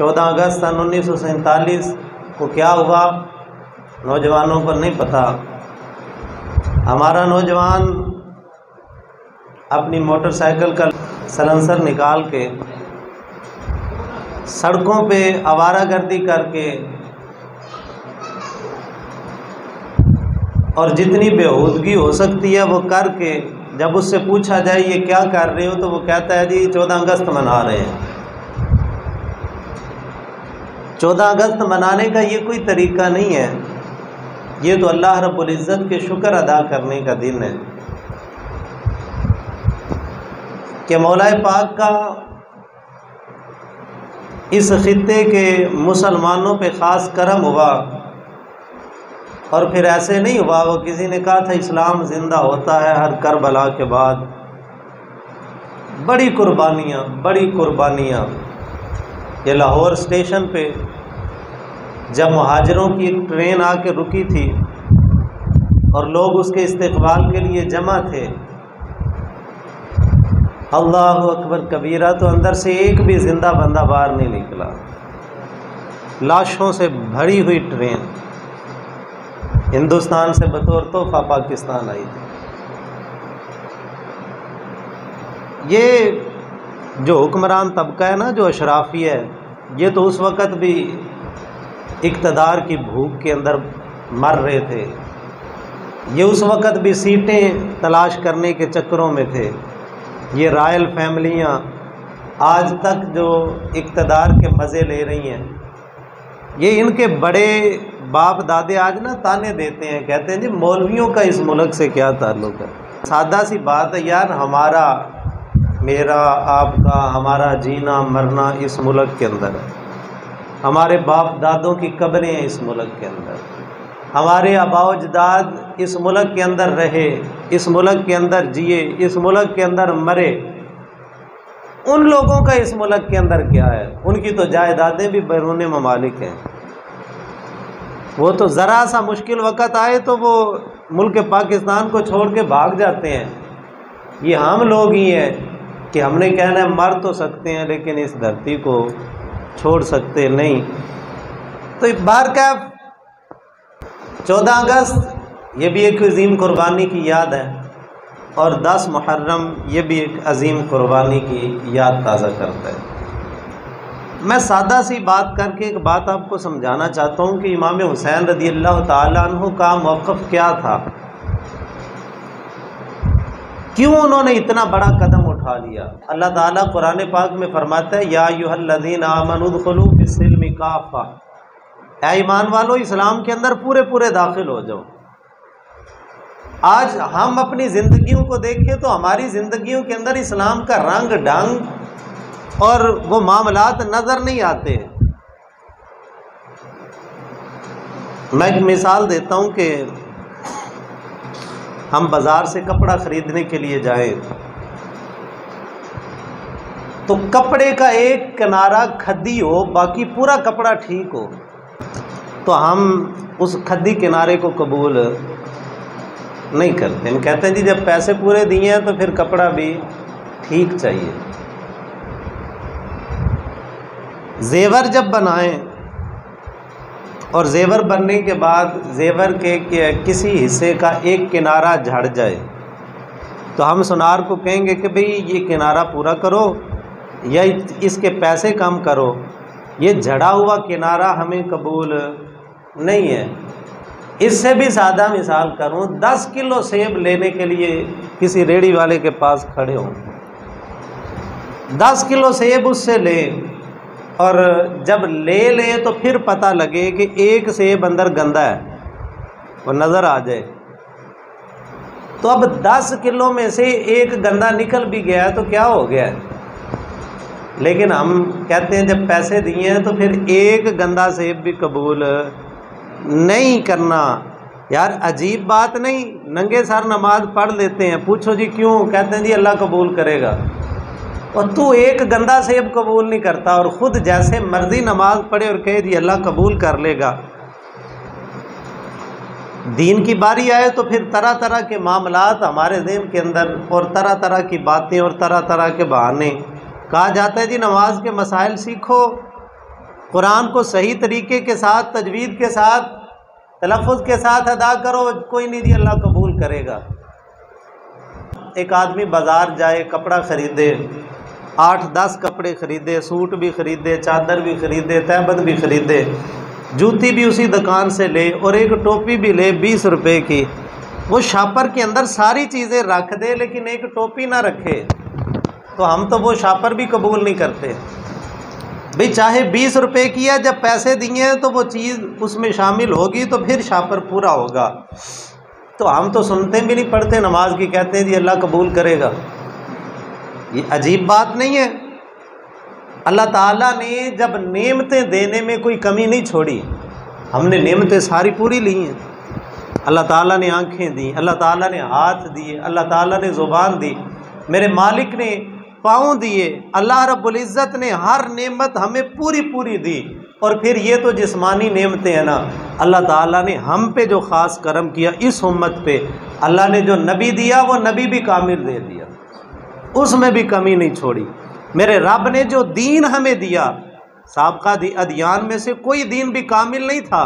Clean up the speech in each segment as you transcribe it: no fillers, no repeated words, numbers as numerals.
14 अगस्त सन 1947 को क्या हुआ नौजवानों को नहीं पता। हमारा नौजवान अपनी मोटरसाइकिल का सलेंसर निकाल के सड़कों पे आवारागर्दी करके और जितनी बेहूदगी हो सकती है वो करके, जब उससे पूछा जाए ये क्या कर रहे हो तो वो कहता है जी 14 अगस्त मना रहे हैं। 14 अगस्त मनाने का ये कोई तरीका नहीं है, ये तो अल्लाह रब्बुल इज़्ज़त के शुक्र अदा करने का दिन है कि मौलाए पाक का इस खित्ते के मुसलमानों पे ख़ास करम हुआ। और फिर ऐसे नहीं हुआ, वो किसी ने कहा था इस्लाम ज़िंदा होता है हर करबला के बाद। बड़ी कुर्बानियाँ। ये लाहौर स्टेशन पे जब मुहाजिरों की एक ट्रेन आके रुकी थी और लोग उसके इस्तकबाल के लिए जमा थे, अल्लाहु अकबर कबीरा, तो अंदर से एक भी जिंदा बंदा बाहर नहीं निकला। लाशों से भरी हुई ट्रेन हिंदुस्तान से बतौर तोहफा पाकिस्तान आई थी। ये जो हुक्मरान तबका है ना, जो अशराफी है, ये तो उस वक़्त भी इक़्तिदार की भूख के अंदर मर रहे थे। ये उस वक़्त भी सीटें तलाश करने के चक्करों में थे। ये रॉयल फैमिलियाँ आज तक जो इक़्तिदार के मज़े ले रही हैं, ये इनके बड़े बाप दादे आज ना ताने देते हैं, कहते हैं जी मौलवियों का इस मुल्क से क्या ताल्लुक़ है। सादा सी बात है यार, हमारा, मेरा, आपका, हमारा जीना मरना इस मुल्क के अंदर है। हमारे बाप दादों की कब्रें हैं इस मुल्क के अंदर। हमारे आबाओ अजदाद इस मुल्क के अंदर रहे, इस मुल्क के अंदर जिए, इस मुल्क के अंदर मरे। उन लोगों का इस मुल्क के अंदर क्या है? उनकी तो जायदादें भी बैरून ममालिक हैं। वो तो ज़रा सा मुश्किल वक़्त आए तो वो मुल्क पाकिस्तान को छोड़ के भाग जाते हैं। ये हम लोग ही हैं कि हमने कहना है मर तो सकते हैं लेकिन इस धरती को छोड़ सकते नहीं। तो बहरकैफ 14 अगस्त ये भी एक अजीम कुर्बानी की याद है, और 10 मुहर्रम ये भी एक अजीम कुर्बानी की याद ताज़ा करता है। मैं सादा सी बात करके एक बात आपको समझाना चाहता हूँ कि इमाम हुसैन रज़ियल्लाहु ताला अन्हु का मौक़िफ़ क्या था, क्यों उन्होंने इतना बड़ा कदम उठा लिया। अल्लाह ताला कुरान पाक में फरमाता है या अय्युहल्लज़ीना आमनू उदखुलू फिस्सिल्मि काफ़ा, ऐ ईमान वालो इस्लाम के अंदर पूरे पूरे दाखिल हो जाओ। आज हम अपनी ज़िंदगियों को देखें तो हमारी ज़िंदगियों के अंदर इस्लाम का रंग ढंग और वो मामलात नज़र नहीं आते। मैं एक मिसाल देता हूँ कि हम बाज़ार से कपड़ा ख़रीदने के लिए जाएं तो कपड़े का एक किनारा खद्दी हो, बाकी पूरा कपड़ा ठीक हो, तो हम उस खद्दी किनारे को कबूल नहीं करते। हम कहते हैं जी जब पैसे पूरे दिए हैं तो फिर कपड़ा भी ठीक चाहिए। जेवर जब बनाएं और जेवर बनने के बाद जेवर के किसी हिस्से का एक किनारा झड़ जाए तो हम सुनार को कहेंगे कि भाई ये किनारा पूरा करो या इसके पैसे कम करो। ये झड़ा हुआ किनारा हमें कबूल नहीं है। इससे भी सादा मिसाल करूं, 10 किलो सेब लेने के लिए किसी रेड़ी वाले के पास खड़े हों, 10 किलो सेब उससे लें और जब ले लें तो फिर पता लगे कि एक सेब अंदर गंदा है, वो नज़र आ जाए, तो अब 10 किलो में से एक गंदा निकल भी गया है तो क्या हो गया है। लेकिन हम कहते हैं जब पैसे दिए हैं तो फिर एक गंदा सेब भी कबूल नहीं करना। यार अजीब बात नहीं, नंगे सर नमाज पढ़ लेते हैं, पूछो जी क्यों, कहते हैं जी अल्लाह कबूल करेगा। और तू एक गंदा सेब कबूल नहीं करता और ख़ुद जैसे मर्ज़ी नमाज पढ़े और कहे जी अल्लाह कबूल कर लेगा। दीन की बारी आए तो फिर तरह तरह के मामलात हमारे ज़हन के अंदर और तरह तरह की बातें और तरह तरह के बहाने। कहा जाता है जी नमाज के मसाइल सीखो, कुरान को सही तरीके के साथ, तजवीद के साथ, तलफ़ुज़ के साथ अदा करो, कोई नहीं जी अल्लाह कबूल करेगा। एक आदमी बाज़ार जाए, कपड़ा ख़रीदे, 8-10 कपड़े ख़रीदे, सूट भी ख़रीदे, चादर भी ख़रीदे, तहबंद भी ख़रीदे, जूती भी उसी दुकान से ले और एक टोपी भी ले 20 रुपए की। वो शॉपर के अंदर सारी चीज़ें रख दे लेकिन एक टोपी ना रखे, तो हम तो वो शॉपर भी कबूल नहीं करते भाई। चाहे 20 रुपए की है, जब पैसे दिए हैं तो वो चीज़ उसमें शामिल होगी तो फिर शॉपर पूरा होगा। तो हम तो सुनते भी नहीं, पढ़ते नमाज की, कहते हैं जी अल्लाह कबूल करेगा। ये अजीब बात नहीं है? अल्लाह ताला ने जब नेमतें देने में कोई कमी नहीं छोड़ी, हमने नेमतें सारी पूरी ली हैं। अल्लाह ताला ने आंखें दी, अल्लाह ताला ने हाथ दिए, अल्लाह ताला ने ज़ुबान दी, मेरे मालिक ने पाँव दिए, अल्लाह रब्बुल इज़्ज़त ने हर नेमत हमें पूरी पूरी दी। और फिर ये तो जिस्मानी नेमतें हैं ना, अल्लाह ताला ने हम पे जो ख़ास करम किया इस उम्मत पे, अल्लाह ने जो नबी दिया वो नबी भी कामिल दे दिया, उसमें भी कमी नहीं छोड़ी। मेरे रब ने जो दीन हमें दिया, साबका अदियान में से कोई दीन भी कामिल नहीं था,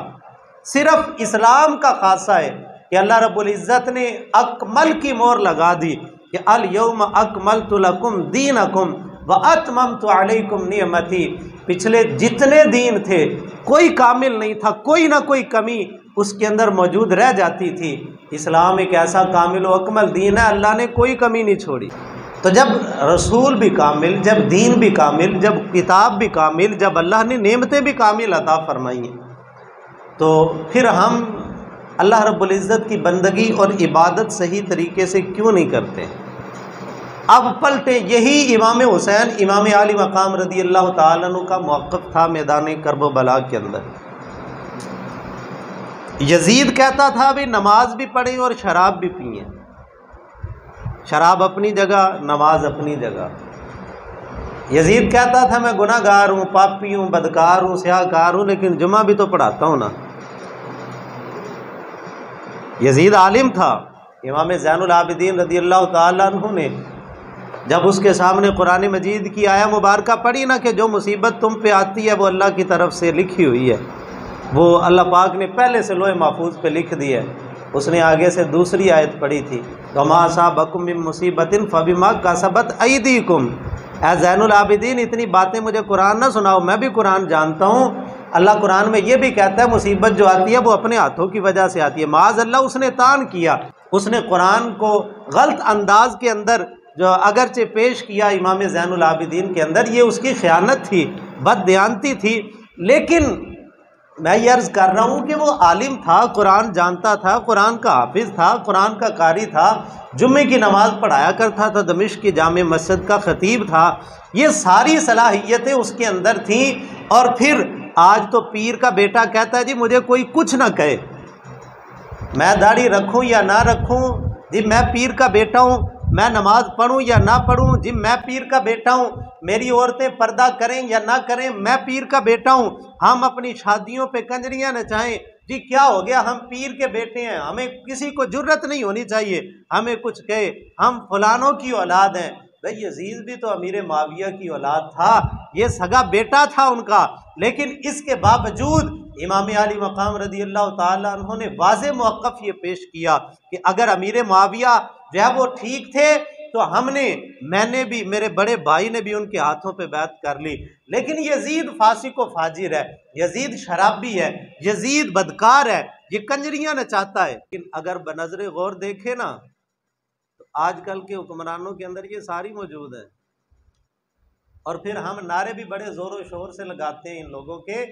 सिर्फ इस्लाम का खासा है कि अल्लाह रब्बुल इज़्ज़त ने अकमल की मोहर लगा दी कि अल यौम अकमलतु लकुम दीनकुम व अतममतु अलैकुम निअमती। पिछले जितने दीन थे कोई कामिल नहीं था, कोई ना कोई कमी उसके अंदर मौजूद रह जाती थी। इस्लाम एक ऐसा कामिल व अकमल दीन है, अल्लाह ने कोई कमी नहीं छोड़ी। तो जब रसूल भी कामिल, जब दीन भी कामिल, जब किताब भी कामिल, जब अल्लाह ने नेमतें भी कामिल अता फरमाई हैं, तो फिर हम अल्लाह रब्बुल इज़्ज़त की बंदगी और इबादत सही तरीके से क्यों नहीं करते? अब पलटे, यही इमाम हुसैन इमाम आली मकाम रदी अल्लाह ताला अन्हु का मौक़िफ़ था मैदान करबला के अंदर। यजीद कहता था भी नमाज भी पढ़ें और शराब भी पिएँ, शराब अपनी जगह, नमाज अपनी जगह। यजीद कहता था मैं गुनाहगार हूँ, पापी हूँ, बदकार हूँ, स्याहकार हूँ, लेकिन जुमा भी तो पढ़ाता हूँ ना। यजीद आलिम था। इमाम ज़ैनुल आबिदीन रज़ी अल्लाह ताला अन्हु ने जब उसके सामने कुरान मजीद की आया मुबारक पढ़ी ना कि जो मुसीबत तुम पे आती है वो अल्लाह की तरफ से लिखी हुई है, वो अल्लाह पाक ने पहले से लोहे महफूज पे लिख दी है। उसने आगे से दूसरी आयत पढ़ी थी, वमा असाबकुम मिन मुसीबतिन फबिमा कसबत अयदीकुम। ऐ ज़ैनुल आबिदीन इतनी बातें मुझे कुरान ना सुनाओ, मैं भी कुरान जानता हूँ। अल्लाह कुरान में ये भी कहता है मुसीबत जो आती है वो अपने हाथों की वजह से आती है। माज़ अल्लाह उसने तान किया, उसने कुरान को गलत अंदाज के अंदर जो अगरचे पेश किया इमाम ज़ैनुल आबिदीन के अंदर, ये उसकी ख़यानत थी, बददयानती थी। लेकिन मैं ये अर्ज़ कर रहा हूँ कि वो आलिम था, कुरान जानता था, कुरान का हाफिज़ था, कुरान का कारी था, जुम्मे की नमाज़ पढ़ाया करता था, दमिश्क की जामे मस्जिद का ख़तीब था। ये सारी सलाहियतें उसके अंदर थीं। और फिर आज तो पीर का बेटा कहता है जी मुझे कोई कुछ ना कहे, मैं दाढ़ी रखूँ या ना रखूँ जी मैं पीर का बेटा हूँ, मैं नमाज पढ़ूँ या ना पढ़ूँ जी मैं पीर का बेटा हूँ, मेरी औरतें पर्दा करें या ना करें मैं पीर का बेटा हूँ, हम अपनी शादियों पे कंजरियाँ नचाएं जी क्या हो गया, हम पीर के बेटे हैं, हमें किसी को जुर्रत नहीं होनी चाहिए हमें कुछ कहे, हम फलानों की औलाद हैं। भाई यजीद भी तो अमीर माविया की औलाद था, ये सगा बेटा था उनका, लेकिन इसके बावजूद इमाम आली मकाम रदी अल्लाह ताला अन्हु ने वाज़े मौक़िफ़ ये पेश किया कि अगर अमीर माविया जो है वो ठीक थे तो मैंने भी, मेरे बड़े भाई ने भी उनके हाथों पे बैत कर ली। लेकिन यजीद फासिक व फाजिर है, यजीद शराबी है, यजीद बदकार है, ये कंजरियाँ नचाता है। लेकिन अगर बनज़रे गौर देखे ना तो आजकल के हुक्मरानों के अंदर ये सारी मौजूद है। और फिर हम नारे भी बड़े ज़ोर शोर से लगाते हैं इन लोगों के,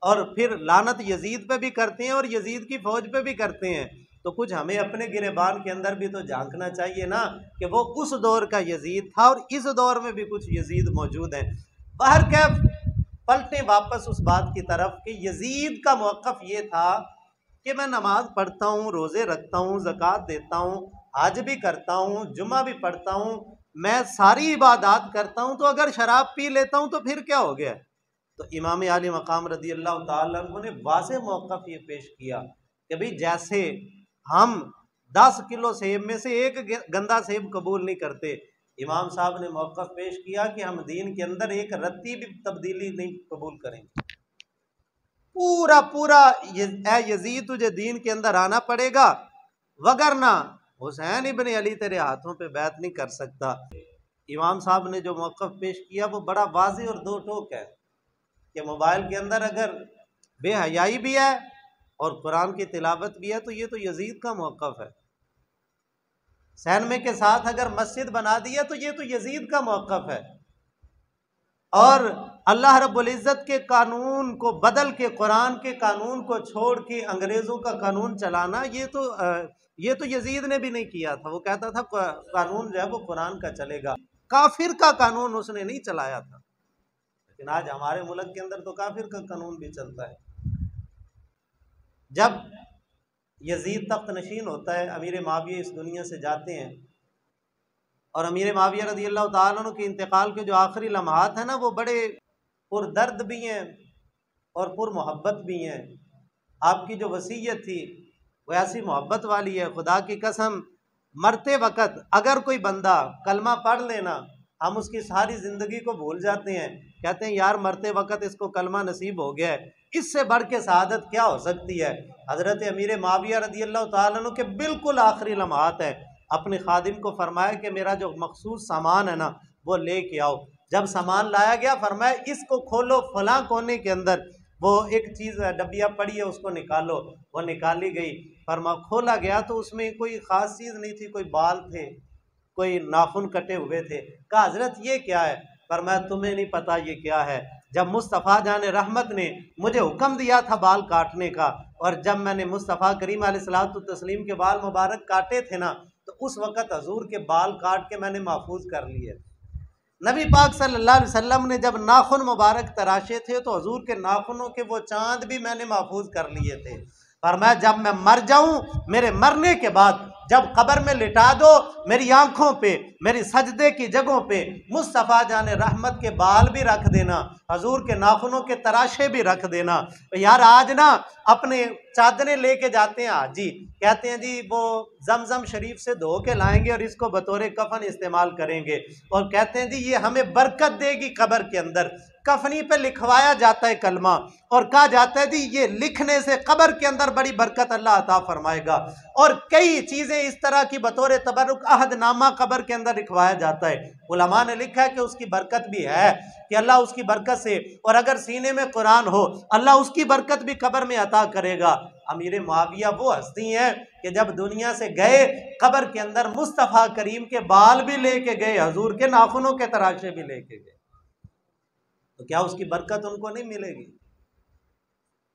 और फिर लानत यजीद पे भी करते हैं और यजीद की फ़ौज पे भी करते हैं। तो कुछ हमें अपने गिरेबान के अंदर भी तो झांकना चाहिए ना कि वो उस दौर का यजीद था और इस दौर में भी कुछ यजीद मौजूद हैं। बाहर कैफ पलटे वापस उस बात की तरफ कि यजीद का मौक़िफ़ ये था कि मैं नमाज पढ़ता हूँ, रोज़े रखता हूँ, ज़कात देता हूँ, हज भी करता हूँ, जुमा भी पढ़ता हूँ, मैं सारी इबादत करता हूँ, तो अगर शराब पी लेता हूँ तो फिर क्या हो गया? तो इमाम आली मकाम रदी अल्लाह ताला अन्हु ने वाज़े मौक़िफ़ ये पेश किया कि भाई जैसे हम 10 किलो सेब में से एक गंदा सेब कबूल नहीं करते, इमाम साहब ने मौक़िफ़ पेश किया कि हम दीन के अंदर एक रत्ती भी तब्दीली नहीं कबूल करेंगे। पूरा पूरा ए यजीद तुझे दीन के अंदर आना पड़ेगा, वगरना हुसैन इब्न अली तेरे हाथों पे बैत नहीं कर सकता। इमाम साहब ने जो मौक़िफ़ पेश किया वो बड़ा वाज़ेह और दो टोक है कि मोबाइल के अंदर अगर बेहयाई भी है और कुरान की तिलावत भी है तो ये तो यजीद का मौक़िफ़ है। सैनमे के साथ अगर मस्जिद बना दी है तो ये तो यजीद का मौक़िफ़ है। और अल्लाह रब्बुल इज़्ज़त के कानून को बदल के, कुरान के कानून को छोड़ के अंग्रेज़ों का कानून चलाना, ये तो यजीद ने भी नहीं किया था। वो कहता था कानून जो है वो कुरान का चलेगा, काफिर का कानून उसने नहीं चलाया था। लेकिन आज हमारे मुल्क के अंदर तो काफिर का कानून भी चलता है। जब यजीद तख्त नशीन होता है, अमीर माविया इस दुनिया से जाते हैं और अमीर माविया रज़ी अल्लाह तआला अन्हु के इंतकाल के जो आखिरी लम्हात हैं ना, वो बड़े पुरदर्द भी हैं और पुरमोहब्बत भी हैं। आपकी जो वसीयत थी वो ऐसी मोहब्बत वाली है, खुदा की कसम मरते वक़्त अगर कोई बंदा कलमा पढ़ लेना, हम उसकी सारी ज़िंदगी को भूल जाते हैं। कहते हैं यार मरते वक़्त इसको कलमा नसीब हो गया है, इससे बढ़ के शहादत क्या हो सकती है। हज़रत अमीर माविया रज़ी अल्लाह तआला अन्हु के बिल्कुल आखिरी लम्हात है, अपने खादिम को फरमाया कि मेरा जो मखसूस सामान है ना वो ले के आओ। जब सामान लाया गया फरमाया इसको खोलो, फलां कोने के अंदर वो एक चीज़ डब्बिया पड़ी है उसको निकालो। वो निकाली गई, फरमा खोला गया तो उसमें कोई ख़ास चीज़ नहीं थी, कोई बाल थे, कोई नाखून कटे हुए थे। कहा हज़रत ये क्या है? फरमाया तुम्हें नहीं पता ये क्या है। जब मुस्तफ़ा जाने रहमत ने मुझे हुक्म दिया था बाल काटने का, और जब मैंने मुस्तफ़ा करीम अलैहिस्सलातु तस्लीम के बाल मुबारक काटे थे ना, तो उस वक़्त हजूर के बाल काट के मैंने महफूज कर लिए। नबी पाक सल्लल्लाहु अलैहि वसल्लम ने जब नाखून मुबारक तराशे थे तो हजूर के नाखूनों के वो चांद भी मैंने महफूज कर लिए थे। फरमाया जब मैं मर जाऊं, मेरे मरने के बाद जब कब्र में लिटा दो, मेरी आंखों पे, मेरी सजदे की जगहों पे मुस्तफ़ा जाने रहमत के बाल भी रख देना, हजूर के नाखूनों के तराशे भी रख देना। तो यार आज ना अपने चादरें लेके जाते हैं हाजी, कहते हैं जी वो जमजम शरीफ से धो के लाएंगे और इसको बतौर कफन इस्तेमाल करेंगे, और कहते हैं जी ये हमें बरकत देगी कब्र के अंदर। कफनी पे लिखवाया जाता है कलमा और कहा जाता है जी ये लिखने से कब्र के अंदर बड़ी बरकत अल्लाह अता फरमाएगा। और कई चीज़ें इस तरह की बतौर तबरुक अहदनामा कब्र के अंदर लिखवाया जाता है। उलमा ने लिखा है कि उसकी बरकत भी है कि अल्लाह उसकी बरकत से, और अगर सीने में कुरान हो अल्लाह उसकी बरकत भी कब्र में अता करेगा। अमीर मुआविया वो हस्ती हैं कि जब दुनिया से गए कब्र के अंदर मुस्तफ़ा करीम के बाल भी लेके गए, हजूर के नाखूनों के तराशे भी लेके गए, तो क्या उसकी बरकत उनको नहीं मिलेगी?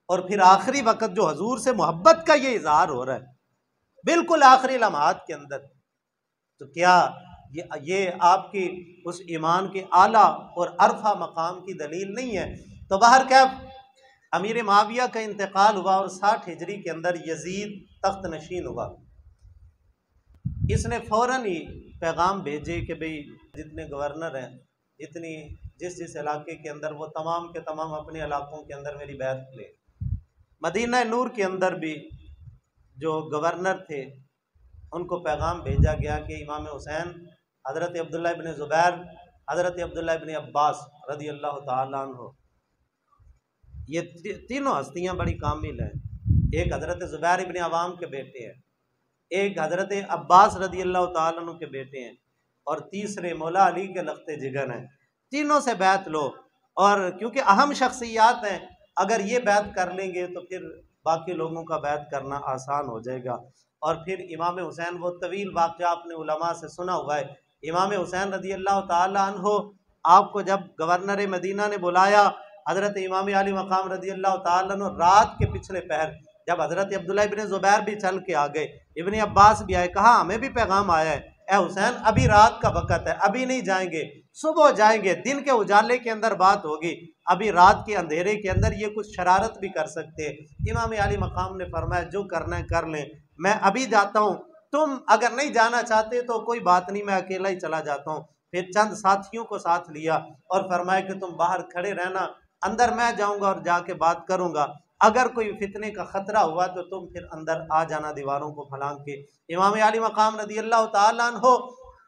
और फिर आखिरी वक्त जो हजूर से मोहब्बत का ये इजहार हो रहा है बिल्कुल आखिरी लम्हात के अंदर, तो क्या ये आपकी उस ईमान के आला और अरफा मकाम की दलील नहीं है? तो बाहर क्या अमीर माविया का इंतकाल हुआ और 60 हिजरी के अंदर यजीद तख्त नशीन हुआ। इसने फ़ौरन ही पैगाम भेजे कि भाई जितने गवर्नर हैं, जितनी जिस इलाके के अंदर, वो तमाम के तमाम अपने इलाकों के अंदर मेरी बैत ले। मदीना नूर के अंदर भी जो गवर्नर थे उनको पैगाम भेजा गया कि इमाम हुसैन, हज़रत अब्दुल्लाह इब्न ज़ुबैर, हज़रत अब्दुल्लाह इब्न अब्बास रज़ी अल्लाह तआला अन्हु, ये तीनों हस्तियाँ बड़ी कामिल हैं। एक हज़रत ज़ुबैर इब्न अवाम के बेटे हैं, एक हज़रत अब्बास रज़ी अल्लाह तआला अन्हु के बेटे हैं, और तीसरे मौला अली के लख्ते जिगर हैं। तीनों से बैत लो, और क्योंकि अहम शख्सियात हैं, अगर ये बैत कर लेंगे तो फिर बाकी लोगों का बैत करना आसान हो जाएगा। और फिर इमाम हुसैन, वो तवील वाक़या आपने उलमा से सुना हुआ है, इमाम हुसैन रज़ी अल्लाह तआला अन्हु आपको जब गवर्नर मदीना ने बुलाया, हज़रत इमाम अली मकाम रज़ी अल्लाह तआला अन्हु रात के पिछले पहर, जब हज़रत अब्दुल्लाह इब्न ज़ुबैर भी चल के आ गए, इब्न अब्बास भी आए, कहा हमें भी पैगाम आया है, ए हुसैन अभी रात का वक़्त है, अभी नहीं जाएंगे, सुबह जाएंगे, दिन के उजाले के अंदर बात होगी, अभी रात के अंधेरे के अंदर ये कुछ शरारत भी कर सकते हैं। इमाम अली मकाम ने फरमाया जो करना है कर लें, मैं अभी जाता हूँ, तुम अगर नहीं जाना चाहते तो कोई बात नहीं, मैं अकेला ही चला जाता हूँ। फिर चंद साथियों को साथ लिया और फरमाया कि तुम बाहर खड़े रहना, अंदर मैं जाऊँगा और जाके बात करूँगा, अगर कोई फितने का ख़तरा हुआ तो तुम फिर अंदर आ जाना दीवारों को फलांग के। इमाम अली मकाम रज़ी अल्लाह तआला अन्हु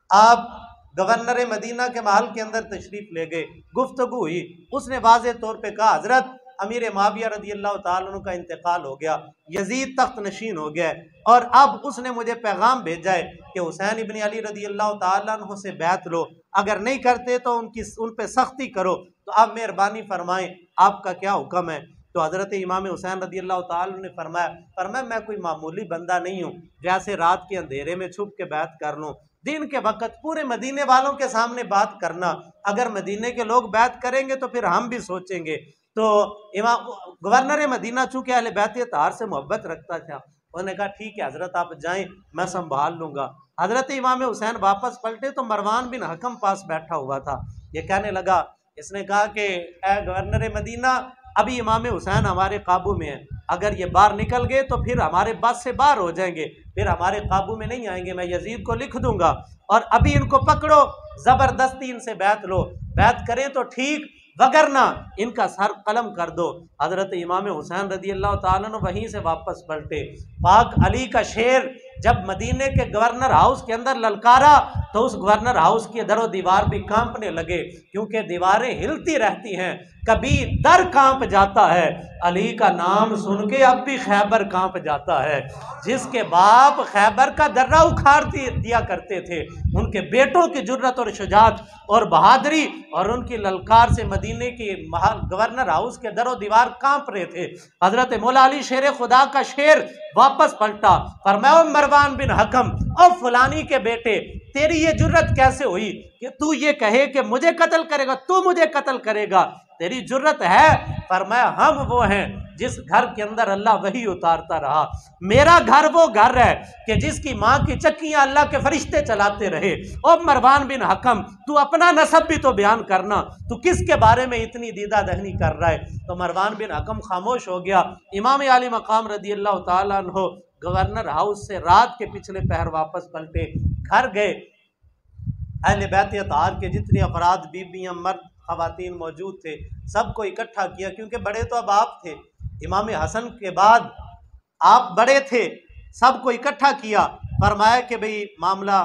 आप गवर्नर मदीना के महल के अंदर तशरीफ़ ले गए, गुफ्तगू हुई, उसने वाज़े तौर पे कहा हज़रत अमीर माविया रदी अल्लाह ताला अन्हु का इंतकाल हो गया, यजीद तख्त नशीन हो गया और अब उसने मुझे पैगाम भेजा है कि हुसैन इब्न अली रदी अल्लाह ताला अन्हु से बैत लो, अगर नहीं करते तो उन पे सख्ती करो, तो आप मेहरबानी फरमाएं, आपका क्या हुक्म है। तो हज़रत इमाम हुसैन रदी अल्लाह ताला ने फरमाया मैं कोई मामूली बंदा नहीं हूँ जैसे रात के अंधेरे में छुप के बैत कर लूँ। दिन के वक़्त पूरे मदीने वालों के सामने बात करना, अगर मदीने के लोग बैत करेंगे तो फिर हम भी सोचेंगे। तो इमाम गवर्नर मदीना चूँकि अहले बैत तार से मोहब्बत रखता था, उन्होंने कहा ठीक है हज़रत आप जाएं, मैं संभाल लूँगा। हज़रत इमाम हुसैन वापस पलटे तो मरवान बिन हकम पास बैठा हुआ था। ये कहने लगा, इसने कहा कि ए गवर्नर मदीना, अभी इमाम हुसैन हमारे काबू में है, अगर ये बाहर निकल गए तो फिर हमारे बस से बाहर हो जाएंगे, फिर हमारे काबू में नहीं आएंगे। मैं यजीद को लिख दूंगा और अभी इनको पकड़ो, ज़बरदस्ती इनसे बैत लो, बैत करें तो ठीक, वगरना इनका सर कलम कर दो। हज़रत इमाम हुसैन रदी अल्लाह ताला अन्हु वहीं से वापस पलटे। पाक अली का शेर जब मदीने के गवर्नर हाउस के अंदर ललकारा तो उस गवर्नर हाउस की दरो दीवार भी कांपने लगे, क्योंकि दीवारें हिलती रहती हैं, कभी दर कांप जाता है। अली का नाम सुन के अब भी खैबर कांप जाता है। जिसके बाप खैबर का दर्रा उखाड़ दिया करते थे, उनके बेटों की जुर्रत और शुजात और बहादुरी और उनकी ललकार से मदीने की गवर्नर हाउस के दरो दीवार कांप रहे थे। हजरत मौला अली शेर खुदा का शेर वापस पलटा, फरमाया मरवान बिन हकम और फलानी के बेटे, तेरी ये जुर्रत कैसे हुई कि तू ये कहे कि मुझे कत्ल करेगा, तू मुझे कत्ल करेगा, तेरी जुर्रत है? फरमाया हम वो हैं जिस घर के अंदर अल्लाह वही उतारता रहा। मेरा घर वो घर है कि जिसकी माँ की चक्कियां अल्लाह के फरिश्ते चलाते रहे। और मरवान बिन हकम, तू अपना नसब भी तो बयान करना, तू किसके बारे में इतनी दीदा दहनी कर रहा है? तो मरवान बिन हकम खामोश हो गया। इमाम आली मकाम रदी अल्लाह ताला अन्हु गवर्नर हाउस से रात के पिछले पहर वापस पलटे, घर गए। अहले बैत अतार के जितने अफराद, बीबियाँ, मर्द, खवातीन मौजूद थे, सबको इकट्ठा किया, क्योंकि बड़े तो अब आप थे, इमाम हसन के बाद आप बड़े थे। सबको इकट्ठा किया, फरमाया कि भाई मामला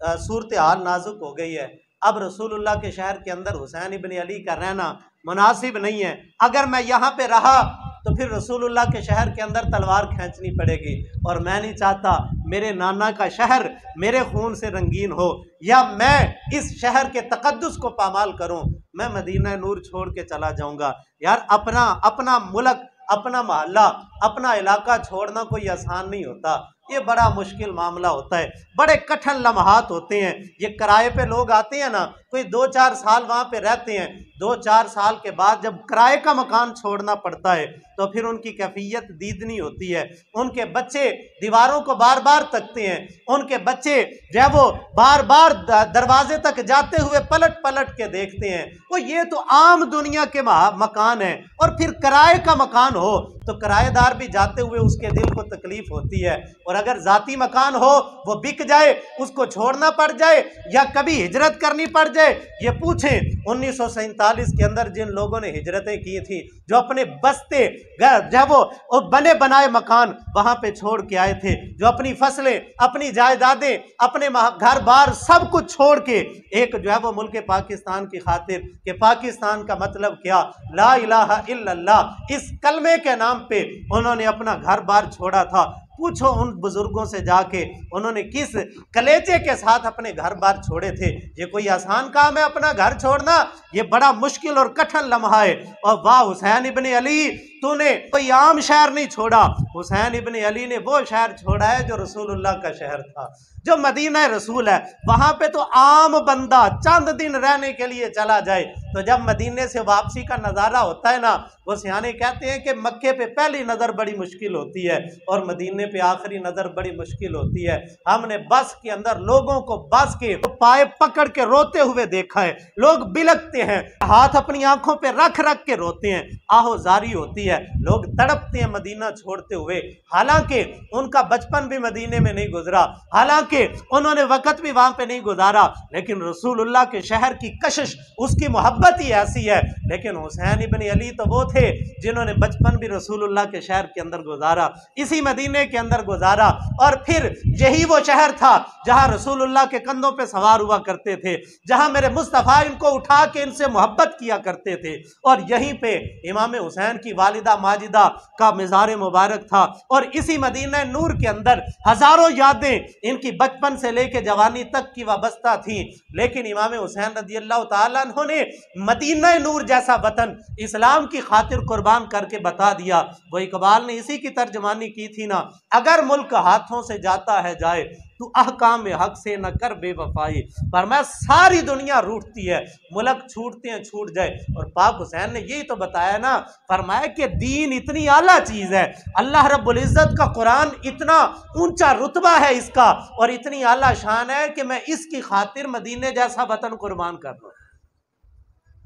सूरत हाल नाजुक हो गई है, अब रसूलुल्लाह के शहर के अंदर हुसैन इब्न अली का रहना मुनासिब नहीं है। अगर मैं यहाँ पे रहा तो फिर रसूलुल्लाह के शहर के अंदर तलवार खींचनी पड़ेगी, और मैं नहीं चाहता मेरे नाना का शहर मेरे खून से रंगीन हो, या मैं इस शहर के तकद्दुस को पामाल करूं। मैं मदीना नूर छोड़ के चला जाऊंगा। यार अपना मुल्क, अपना मोहल्ला, अपना इलाका छोड़ना कोई आसान नहीं होता, ये बड़ा मुश्किल मामला होता है, बड़े कठिन लम्हात होते हैं। ये किराए पे लोग आते हैं ना, कोई 2-4 साल वहाँ पे रहते हैं, 2-4 साल के बाद जब किराए का मकान छोड़ना पड़ता है तो फिर उनकी कैफियत दीदनी होती है। उनके बच्चे दीवारों को बार बार तकते हैं, उनके बच्चे जो है वो बार बार दरवाजे तक जाते हुए पलट पलट के देखते हैं। वो ये तो आम दुनिया के मकान है, और फिर किराए का मकान हो तो किराएदार भी जाते हुए उसके दिल को तकलीफ होती है। और अगर जाती मकान हो, वो बिक जाए, उसको छोड़ना पड़ जाए या कभी हिजरत करनी पड़ जाए। ये पूछें 1947 के अंदर जिन लोगों ने हिजरतें की थी, जो अपने बस्ते जब वो बने बनाए मकान वहां पे छोड़ के आए थे, जो अपनी फसलें, अपनी जायदादें, अपने घर बार सब कुछ छोड़ के एक जो है वो मुल्क पाकिस्तान की खातिर, कि पाकिस्तान का मतलब क्या, ला इलाहा इल्लल्लाह, इस कलमे के नाम पे उन्होंने अपना घर बार छोड़ा था। पूछो उन बुजुर्गों से जाके उन्होंने किस कलेजे के साथ अपने घर बार छोड़े थे। ये कोई आसान काम है अपना घर छोड़ना? ये बड़ा मुश्किल और कठिन लम्हा है। और वाह हुसैन इब्न अली, तूने कोई आम शहर नहीं छोड़ा, हुसैन इब्न अली ने वो शहर छोड़ा है जो रसूलुल्लाह का शहर था, जो मदीना रसूल है। वहां पे तो आम बंदा चंद दिन रहने के लिए चला जाए तो जब मदीने से वापसी का नज़ारा होता है ना, वो सियाने कहते हैं कि मक्के पे पहली नज़र बड़ी मुश्किल होती है और मदीने पे आखिरी नज़र बड़ी मुश्किल होती है। हमने बस के अंदर लोगों को बस के पाए पकड़ के रोते हुए देखा है, लोग बिलखते हैं, हाथ अपनी आंखों पे रख रख के रोते हैं, आहो जारी होती है, लोग तड़पते हैं मदीना छोड़ते हुए, हालांकि उनका बचपन भी मदीने में नहीं गुजरा, हालांकि उन्होंने वक्त भी वहां पे नहीं गुजारा, लेकिन रसूलुल्लाह के शहर की कशिश, उसकी मोहब्बत ही ऐसी है। लेकिन हुसैन इब्न अली तो वो थे जिन्होंने बचपन भी रसूलुल्लाह के शहर के अंदर गुजारा, इसी मदीने के अंदर गुजारा, और फिर यही वो शहर था जहां रसूलुल्लाह के कंधों पे सवार हुआ करते थे, जहां मेरे मुस्तफ़ा इनको उठा के इनसे मोहब्बत किया करते थे, और यहीं पे इमाम हुसैन की वालिदा माजिदा का मज़ार मुबारक था। और इसी मदीना नूर के अंदर हजारों यादें इनकी बचपन से लेकर जवानी तक की वाबस्ता थी। लेकिन इमाम हुसैन रज़ी अल्लाह तआला अन्हु ने मदीना नूर जैसा वतन इस्लाम की खातिर कुर्बान करके बता दिया। वो इकबाल ने इसी की तर्जमानी की थी ना, अगर मुल्क हाथों से जाता है जाए तू अहकाम हक से न कर बेवफाई। पर मैं सारी दुनिया रूठती है, मुल्क छूटते हैं छूट जाए। और पाक हुसैन ने यही तो बताया ना, फरमाया कि दीन इतनी आला चीज़ है, अल्लाह रब्बुल इज़्ज़त का कुरान इतना ऊंचा रुतबा है इसका, और इतनी आला शान है कि मैं इसकी खातिर मदीने जैसा वतन कुर्बान कर रहा हूँ।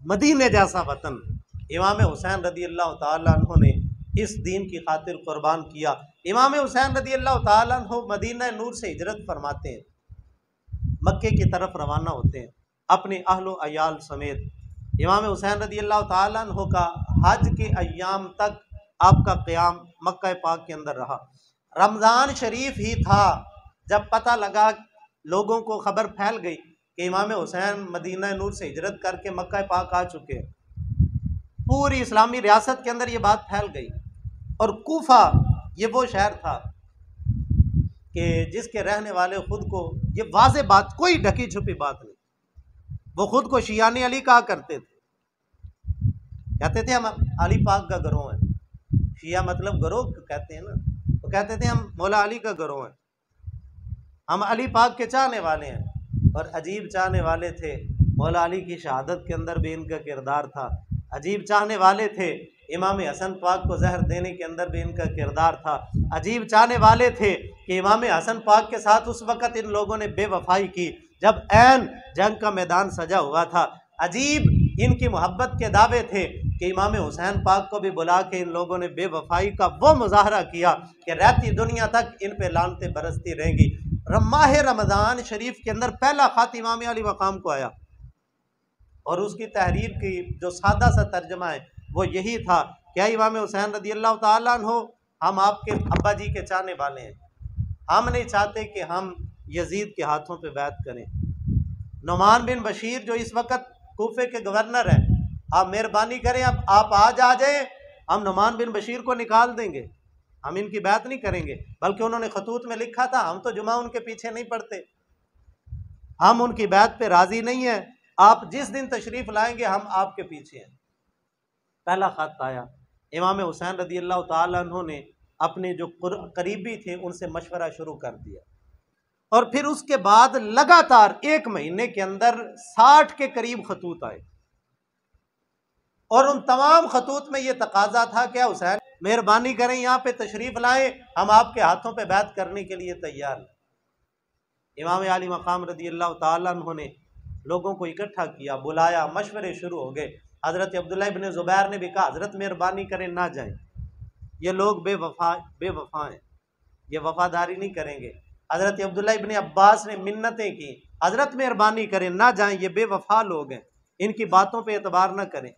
मदीने जैसा वतन इमाम हुसैन रज़ी अल्लाह तआला अन्हु ने इस दीन की खातिर कुर्बान किया। इमाम हुसैन रज़ी अल्लाह तआला अन्हु मदीना नूर से हिजरत फरमाते हैं, मक्के की तरफ रवाना होते हैं अपने अहलो अयाल समेत। इमाम हुसैन रज़ी अल्लाह तआला अन्हु का हज के अय्याम तक आपका क़याम मक्का पाक के अंदर रहा। रमज़ान शरीफ ही था जब पता लगा, लोगों को खबर फैल गई कि इमाम हुसैन मदीना नूर से हिजरत करके मक्का पाक आ चुके हैं। पूरी इस्लामी रियासत के अंदर ये बात फैल गई, और कूफा ये वो शहर था कि जिसके रहने वाले खुद को, ये वाज़े बात, कोई ढकी छुपी बात नहीं, वो खुद को शियाने अली कहा करते थे। कहते थे हम अली पाक का गिरोह है, शिया मतलब गिरोह कहते हैं ना, तो कहते थे हम मौला अली का गिरोह है, हम अली पाक के चाहने वाले हैं। और अजीब चाहने वाले थे, मौला अली की शहादत के अंदर भी इनका किरदार था। अजीब चाहने वाले थे, इमाम हसन पाक को जहर देने के अंदर भी इनका किरदार था। अजीब चाहने वाले थे कि इमाम हसन पाक के साथ उस वक़्त इन लोगों ने बेवफाई की जब ऐन जंग का मैदान सजा हुआ था। अजीब इनकी मोहब्बत के दावे थे कि इमाम हुसैन पाक को भी बुला के इन लोगों ने बेवफाई का वो मुजाहरा किया कि रहती दुनिया तक इन पे लानतें बरसती रहेंगी। माह रमज़ान शरीफ के अंदर पहला ख़त इमाम अली मकाम को आया, और उसकी तहरीर की जो सादा सा तर्जमा है वो यही था, क्या इमाम हुसैन रज़ी अल्लाह तआला अन्हु, हम आपके अब्बा जी के चाहने वाले हैं, हम नहीं चाहते कि हम यजीद के हाथों पे बैत करें। नुमान बिन बशीर जो इस वक्त कूफे के गवर्नर हैं, आप मेहरबानी करें, अब आप आज आ जाएं, हम नुमान बिन बशीर को निकाल देंगे, हम इनकी बात नहीं करेंगे। बल्कि उन्होंने खतूत में लिखा था, हम तो जुमा उनके पीछे नहीं पड़ते, हम उनकी बात पे राजी नहीं है, आप जिस दिन तशरीफ लाएंगे हम आपके पीछे हैं। पहला खत आया। इमाम हुसैन रज़ी अल्लाह तआला अन्हु ने अपने जो करीबी थे उनसे मशवरा शुरू कर दिया, और फिर उसके बाद लगातार 1 महीने के अंदर 60 के करीब खतूत आए, और उन तमाम खतूत में ये तकाजा था कि हुसैन मेहरबानी करें, यहाँ पे तशरीफ लाएं, हम आपके हाथों पे बैत करने के लिए तैयार हैं। इमाम अली मकाम रज़ी अल्लाह तआला अन्हु ने लोगों को इकट्ठा किया, बुलाया, मशवरे शुरू हो गए। हज़रत अब्दुल्लाह इब्न ज़ुबैर ने भी कहा, हज़रत मेहरबानी करें ना जाएं, ये लोग बेवफा हैं, ये वफादारी नहीं करेंगे। हज़रत अब्दुल्लाह इब्न अब्बास ने मिन्नतें की, हज़रत मेहरबानी करें ना जाएं, ये बेवफा लोग हैं, इनकी बातों पे एतबार न करें।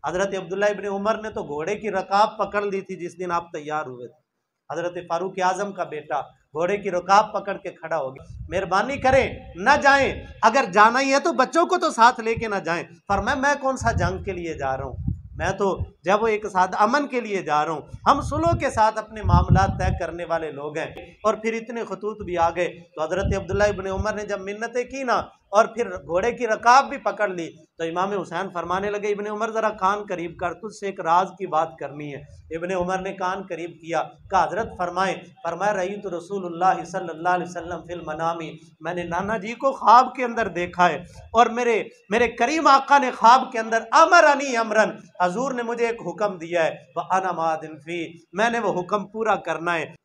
हज़रत अब्दुल्लाह इब्न उमर ने तो घोड़े की रकाब पकड़ ली थी जिस दिन आप तैयार हुए थे। हज़रत फारूक आज़म का बेटा घोड़े की रकाब पकड़ के खड़ा हो गया, मेहरबानी करें न जाएं, अगर जाना ही है तो बच्चों को तो साथ लेके ना जाएं। फरमाया मैं कौन सा जंग के लिए जा रहा हूँ, मैं तो जब वो एक साथ अमन के लिए जा रहा हूँ, हम सुलह के साथ अपने मामला तय करने वाले लोग हैं। और फिर इतने खतूत भी आ गए, तो हज़रत अब्दुल्लाह इब्न उमर ने जब मिन्नतें की ना और फिर घोड़े की रकाब भी पकड़ ली, तो इमाम हुसैन फरमाने लगे, इब्न उमर ज़रा कान करीब कर, तुझसे एक राज की बात करनी है। इब्न उमर ने कान करीब किया, कहा हज़रत फरमाया रही तो रसूलुल्लाह सल्लल्लाहु अलैहि वसल्लम फिल मनामी, मैंने नाना जी को ख्वाब के अंदर देखा है, और मेरे करीम आका ने ख्वाब के अंदर अमरनी अमरन, हजूर ने मुझे एक हुक्म दिया है, व अना मादिन फी, मैंने वो हुक्म पूरा करना है।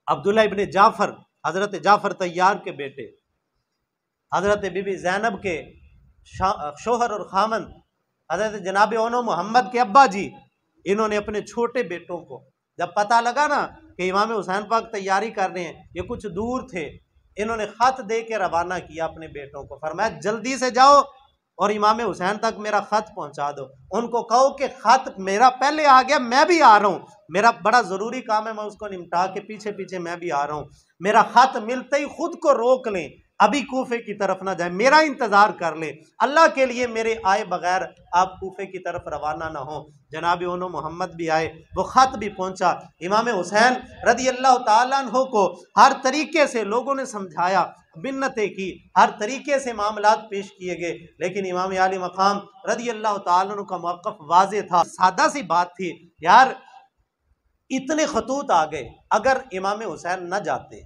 अब्दुल्लाह इब्न जाफ़र, हज़रत जाफ़र तैयार के बेटे, हज़रत बीबी ज़ैनब के शोहर और खामन, हज़रत जनाब ओनो मोहम्मद के अब्बा जी, इन्होंने अपने छोटे बेटों को जब पता लगा ना कि इमाम हुसैन पाक तैयारी कर रहे हैं, ये कुछ दूर थे, इन्होंने ख़त दे के रवाना किया अपने बेटों को, फरमाया जल्दी से जाओ और इमाम हुसैन तक मेरा ख़त पहुंचा दो। उनको कहो कि ख़त मेरा पहले आ गया, मैं भी आ रहा हूँ, मेरा बड़ा ज़रूरी काम है, मैं उसको निपटा के पीछे पीछे मैं भी आ रहा हूँ। मेरा ख़त मिलते ही खुद को रोक लें, अभी कूफे की तरफ ना जाए, मेरा इंतज़ार कर लें, अल्लाह के लिए मेरे आए बगैर आप कूफे की तरफ रवाना ना हो। जनाब उन्नो मोहम्मद भी आए, वो ख़त भी पहुंचा। इमाम हुसैन रदी अल्लाह ताला अन्हो को हर तरीके से लोगों ने समझाया, बिन्नतें की, हर तरीके से मामलात पेश किए गए, लेकिन इमाम आली मकाम रदी अल्लाह ताला अन्हु का मौक़िफ़ वाज़े था। सादा सी बात थी यार, इतने खतूत आ गए, अगर इमाम हुसैन न जाते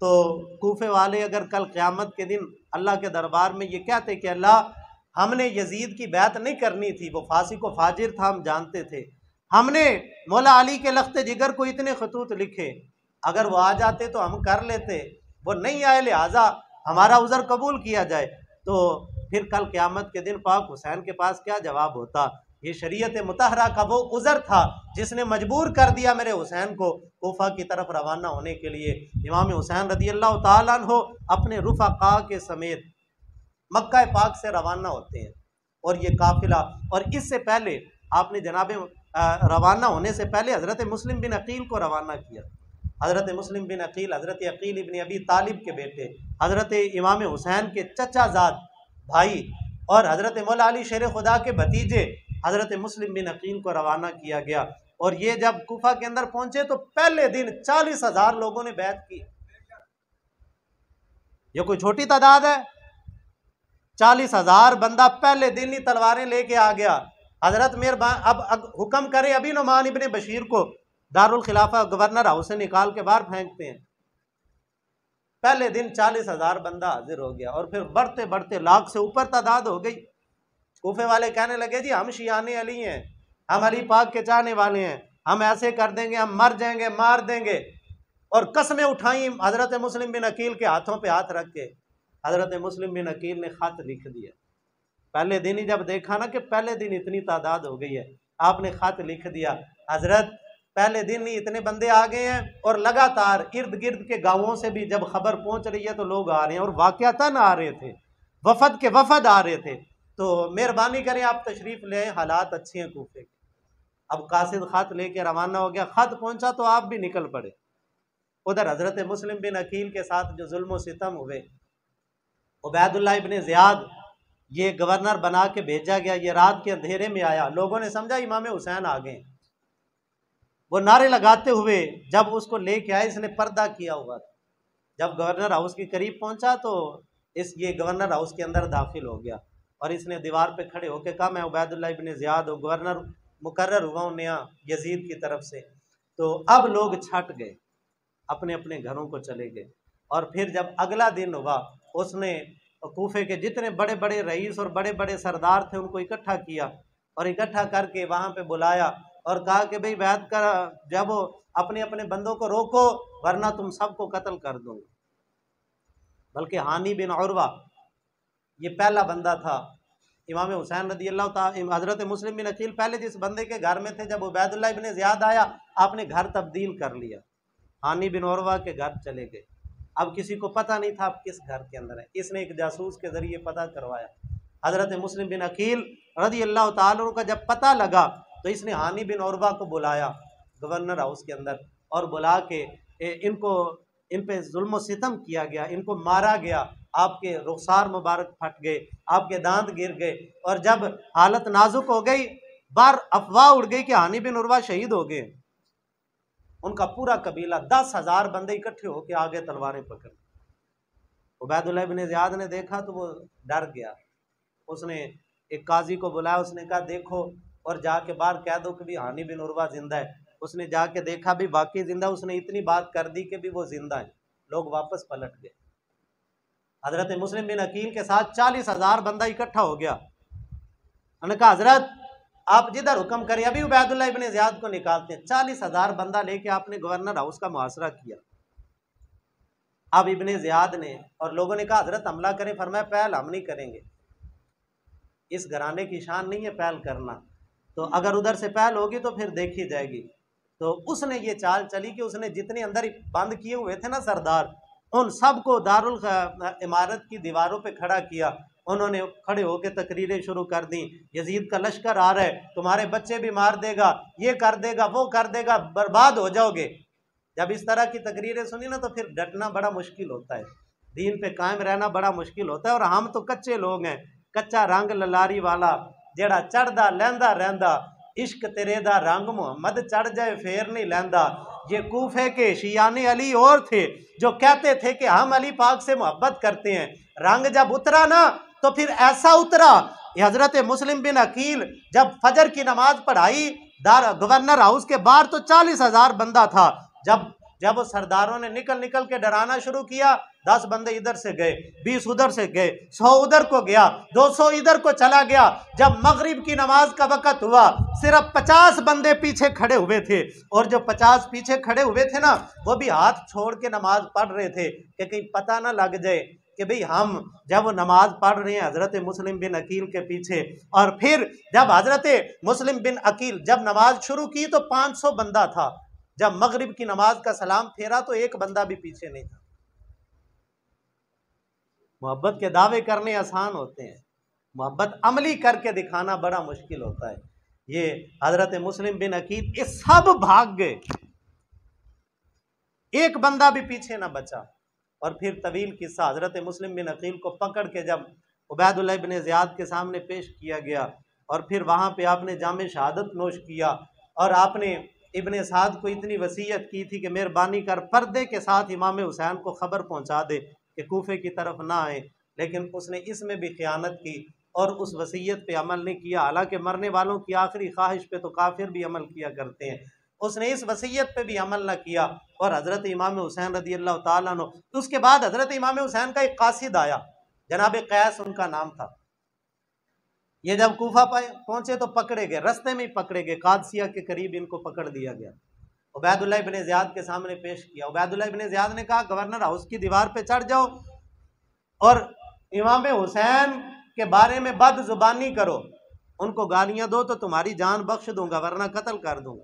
तो कूफे वाले अगर कल क़यामत के दिन अल्लाह के दरबार में ये कहते कि अल्लाह हमने यजीद की बैत नहीं करनी थी, वो फांसी को फाजिर था, हम जानते थे, हमने मौला अली के लख्ते जिगर को इतने खतूत लिखे, अगर वो आ जाते तो हम कर लेते, वो नहीं आए लिहाजा हमारा उज़र कबूल किया जाए, तो फिर कल क़यामत के दिन पाक हुसैन के पास क्या जवाब होता। ये शरीयत मुतहरा का वो उज़र था जिसने मजबूर कर दिया मेरे हुसैन को कूफा की तरफ रवाना होने के लिए। इमाम हुसैन रदी अल्लाह ताला अन्हो अपने रुफ़क़ा के समेत मक्का पाक से रवाना होते हैं, और ये काफ़िला, और इससे पहले आपने जनाब रवाना होने से पहले हज़रत मुस्लिम बिन अकील को रवाना किया। हज़रत मुस्लिम बिन अकील हज़रत अकील इब्न अबी तालिब के बेटे, हज़रत इमाम हुसैन के चचाजाद भाई और हज़रत मौला अली शेर खुदा के भतीजे हज़रत मुस्लिम बिन अकील को रवाना किया गया। और ये जब कूफा के अंदर पहुंचे तो पहले दिन 40,000 लोगों ने बैत की। ये कोई छोटी तादाद है? 40,000 बंदा पहले दिन ही तलवारें लेके आ गया। हजरत मेहरबान अब हुक्म करे अभी नुमान इब्ने बशीर को दारुल खिलाफा गवर्नर हाउस से निकाल के बाहर फेंकते हैं। पहले दिन 40,000 बंदा हाजिर हो गया, और फिर बढ़ते बढ़ते लाख से ऊपर तादाद हो गई। कूफे वाले कहने लगे जी हम शियाने अली हैं, हम अली पाक के चाहने वाले हैं, हम ऐसे कर देंगे, हम मर जाएंगे, मार देंगे, और कसमें उठाई हजरत मुस्लिम बिन अकील के हाथों पे हाथ रख के। हजरत मुस्लिम बिन अकील ने खत लिख दिया। पहले दिन ही जब देखा ना कि पहले दिन इतनी तादाद हो गई है, आपने खत लिख दिया, हजरत पहले दिन ही इतने बंदे आ गए हैं, और लगातार इर्द गिर्द के गांवों से भी जब खबर पहुंच रही है तो लोग आ रहे हैं, और वाकयातन आ रहे थे, वफद के वफद आ रहे थे। तो मेहरबानी करें आप तशरीफ़ ले आए, हालात अच्छे हैं कूफे के। अब कासिद खत लेके रवाना हो गया, खत पहुंचा तो आप भी निकल पड़े। उधर हजरत मुस्लिम बिन अकील के साथ जो जुल्म सितम हुए, उबैदुल्लाह इब्ने ज़ियाद ये गवर्नर बना के भेजा गया, ये रात के अंधेरे में आया, लोगों ने समझा इमाम हुसैन आ गए। वो नारे लगाते हुए जब उसको लेके आए, इसने पर्दा किया हुआ था, जब गवर्नर हाउस के करीब पहुंचा तो ये गवर्नर हाउस के अंदर दाखिल हो गया, और इसने दीवार पे खड़े होकर कहा मैं उबैदुल्लाह इब्ने ज़ियाद हूँ, गवर्नर मुकर्रर हुआ हूँ नया यजीद की तरफ से। तो अब लोग छट गए, अपने अपने घरों को चले गए। और फिर जब अगला दिन हुआ, उसने कूफे के जितने बड़े बड़े रईस और बड़े बड़े सरदार थे उनको इकट्ठा किया, और इकट्ठा करके वहाँ पे बुलाया और कहा कि भाई बैत कर, जब अपने अपने बंदों को रोको वरना तुम सबको कत्ल कर दूंगा। बल्कि हानी बिन उरवा ये पहला बंदा था। इमाम हुसैन रदी अल्लाह ताला हज़रत मुस्लिम बिन अकील पहले जिस बंदे के घर में थे, जब उबैदुल्लाह इब्ने ज़ियाद आया आपने घर तब्दील कर लिया, हानी बिन उरवा के घर चले गए। अब किसी को पता नहीं था आप किस घर के अंदर है, इसने एक जासूस के ज़रिए पता करवाया। हज़रत मुस्लिम बिन अकील रदी अल्लाह ताला अन्हु का जब पता लगा तो इसने हानी बिन उरवा को बुलाया गवर्नर हाउस के अंदर, और बुला के इन पे जुल्म सितम किया गया, इनको मारा गया, आपके रुखसार मुबारक फट गए, आपके दांत गिर गए। और जब हालत नाजुक हो गई, बार अफवाह उड़ गई कि हानी बिन उरवा शहीद हो गए, उनका पूरा कबीला 10,000 बंदे इकट्ठे होकर आ गए तलवारें पकड़। उबैदुल्लाह इब्ने ज़ियाद ने देखा तो वो डर गया, उसने एक काजी को बुलाया, उसने कहा देखो और जाके बाहर कह दो कि भी हानी बिन उरवा जिंदा है। उसने जाके देखा भी वाकई जिंदा, उसने इतनी बात कर दी कि भी वो जिंदा है। लोग वापस पलट गए। हजरत मुस्लिम बिन अकील के साथ 40,000 बंदा इकट्ठा हो गया। उन्होंने कहा हजरत आप जिधर हुक्म करें, अभी उबैदुल्लाह इब्ने ज़ियाद को निकालते हैं। 40,000 बंदा लेके आपने गवर्नर हाउस का मुहासरा किया। अब इब्ने ज़ियाद ने और लोगों ने कहा हजरत हमला करें, फरमाया पहल हम नहीं करेंगे, इस घराने की शान नहीं है पहल करना, तो अगर उधर से पहल होगी तो फिर देखी जाएगी। तो उसने ये चाल चली कि उसने जितने अंदर बंद किए हुए थे ना सरदार, उन सबको दारुल इमारत की दीवारों पे खड़ा किया। उन्होंने खड़े होकर तकरीरें शुरू कर दी, यजीद का लश्कर आ रहा है, तुम्हारे बच्चे भी मार देगा, ये कर देगा, वो कर देगा, बर्बाद हो जाओगे। जब इस तरह की तकरीरें सुनी ना तो फिर डटना बड़ा मुश्किल होता है, दीन पे कायम रहना बड़ा मुश्किल होता है। और हम तो कच्चे लोग हैं, कच्चा रंग ललारी वाला जेड़ा चढ़दा लैंदा रहंदा, इश्क तेरे दा रंग मोहम्मद चढ़ जाए फेर नहीं लैंदा। ये कूफे के शियाने अली और थे जो कहते थे कि हम अली पाक से मोहब्बत करते हैं। रंग जब उतरा ना तो फिर ऐसा उतरा, हजरत मुस्लिम बिन अकील जब फजर की नमाज पढ़ाई गवर्नर हाउस के बाहर तो 40,000 बंदा था। जब वो सरदारों ने निकल निकल के डराना शुरू किया, 10 बंदे इधर से गए, 20 उधर से गए, 100 उधर को गया, 200 इधर को चला गया। जब मगरिब की नमाज का वक़्त हुआ सिर्फ 50 बंदे पीछे खड़े हुए थे, और जो 50 पीछे खड़े हुए थे ना वो भी हाथ छोड़ के नमाज पढ़ रहे थे कि कहीं पता ना लग जाए कि भाई हम जब वो नमाज पढ़ रहे हैं हजरत मुस्लिम बिन अकील के पीछे। और फिर जब हजरत मुस्लिम बिन अकील जब नमाज शुरू की तो 500 बंदा था, जब मगरिब की नमाज का सलाम फेरा तो एक बंदा भी पीछे नहीं था। मोहब्बत के दावे करने आसान होते हैं, मोहब्बत अमली करके दिखाना बड़ा मुश्किल होता है। ये हजरत मुस्लिम बिन अकील ये सब भाग गए, एक बंदा भी पीछे ना बचा। और फिर तवील किस्सा, हजरत मुस्लिम बिन अकील को पकड़ के जब उबैदुल्लाह इब्ने ज़ियाद के सामने पेश किया गया और फिर वहाँ पे आपने जामे शहादत नोश किया, और आपने इब्ने साद को इतनी वसीयत की थी कि मेहरबानी कर पर्दे के साथ इमाम हुसैन को खबर पहुँचा दे कि कूफे की तरफ ना आए, लेकिन उसने इसमें भी ख़यानत की और उस वसीयत पे अमल नहीं किया। हालांकि मरने वालों की आखिरी ख्वाहिश पे तो काफिर भी अमल किया करते हैं, उसने इस वसीयत पे भी अमल न किया। और हज़रत इमाम हुसैन रदी अल्लाह ताला अन्हु, तो उसके बाद हज़रत इमाम हुसैन का एक कासिद आया, जनाब कैस उनका नाम था। ये जब कूफा पहुंचे तो पकड़े गए, रास्ते में ही पकड़े गए, कादसिया के करीब इनको पकड़ दिया गया, उबैदुल्लाह इब्ने ज़ियाद के सामने पेश किया। उबैदुल्लाह इब्ने ज़ियाद ने कहा गवर्नर हाउस की दीवार पे चढ़ जाओ और इमाम हुसैन के बारे में बद जुबानी करो, उनको गालियां दो तो तुम्हारी जान बख्श दूंगा वरना कत्ल कर दूंगा।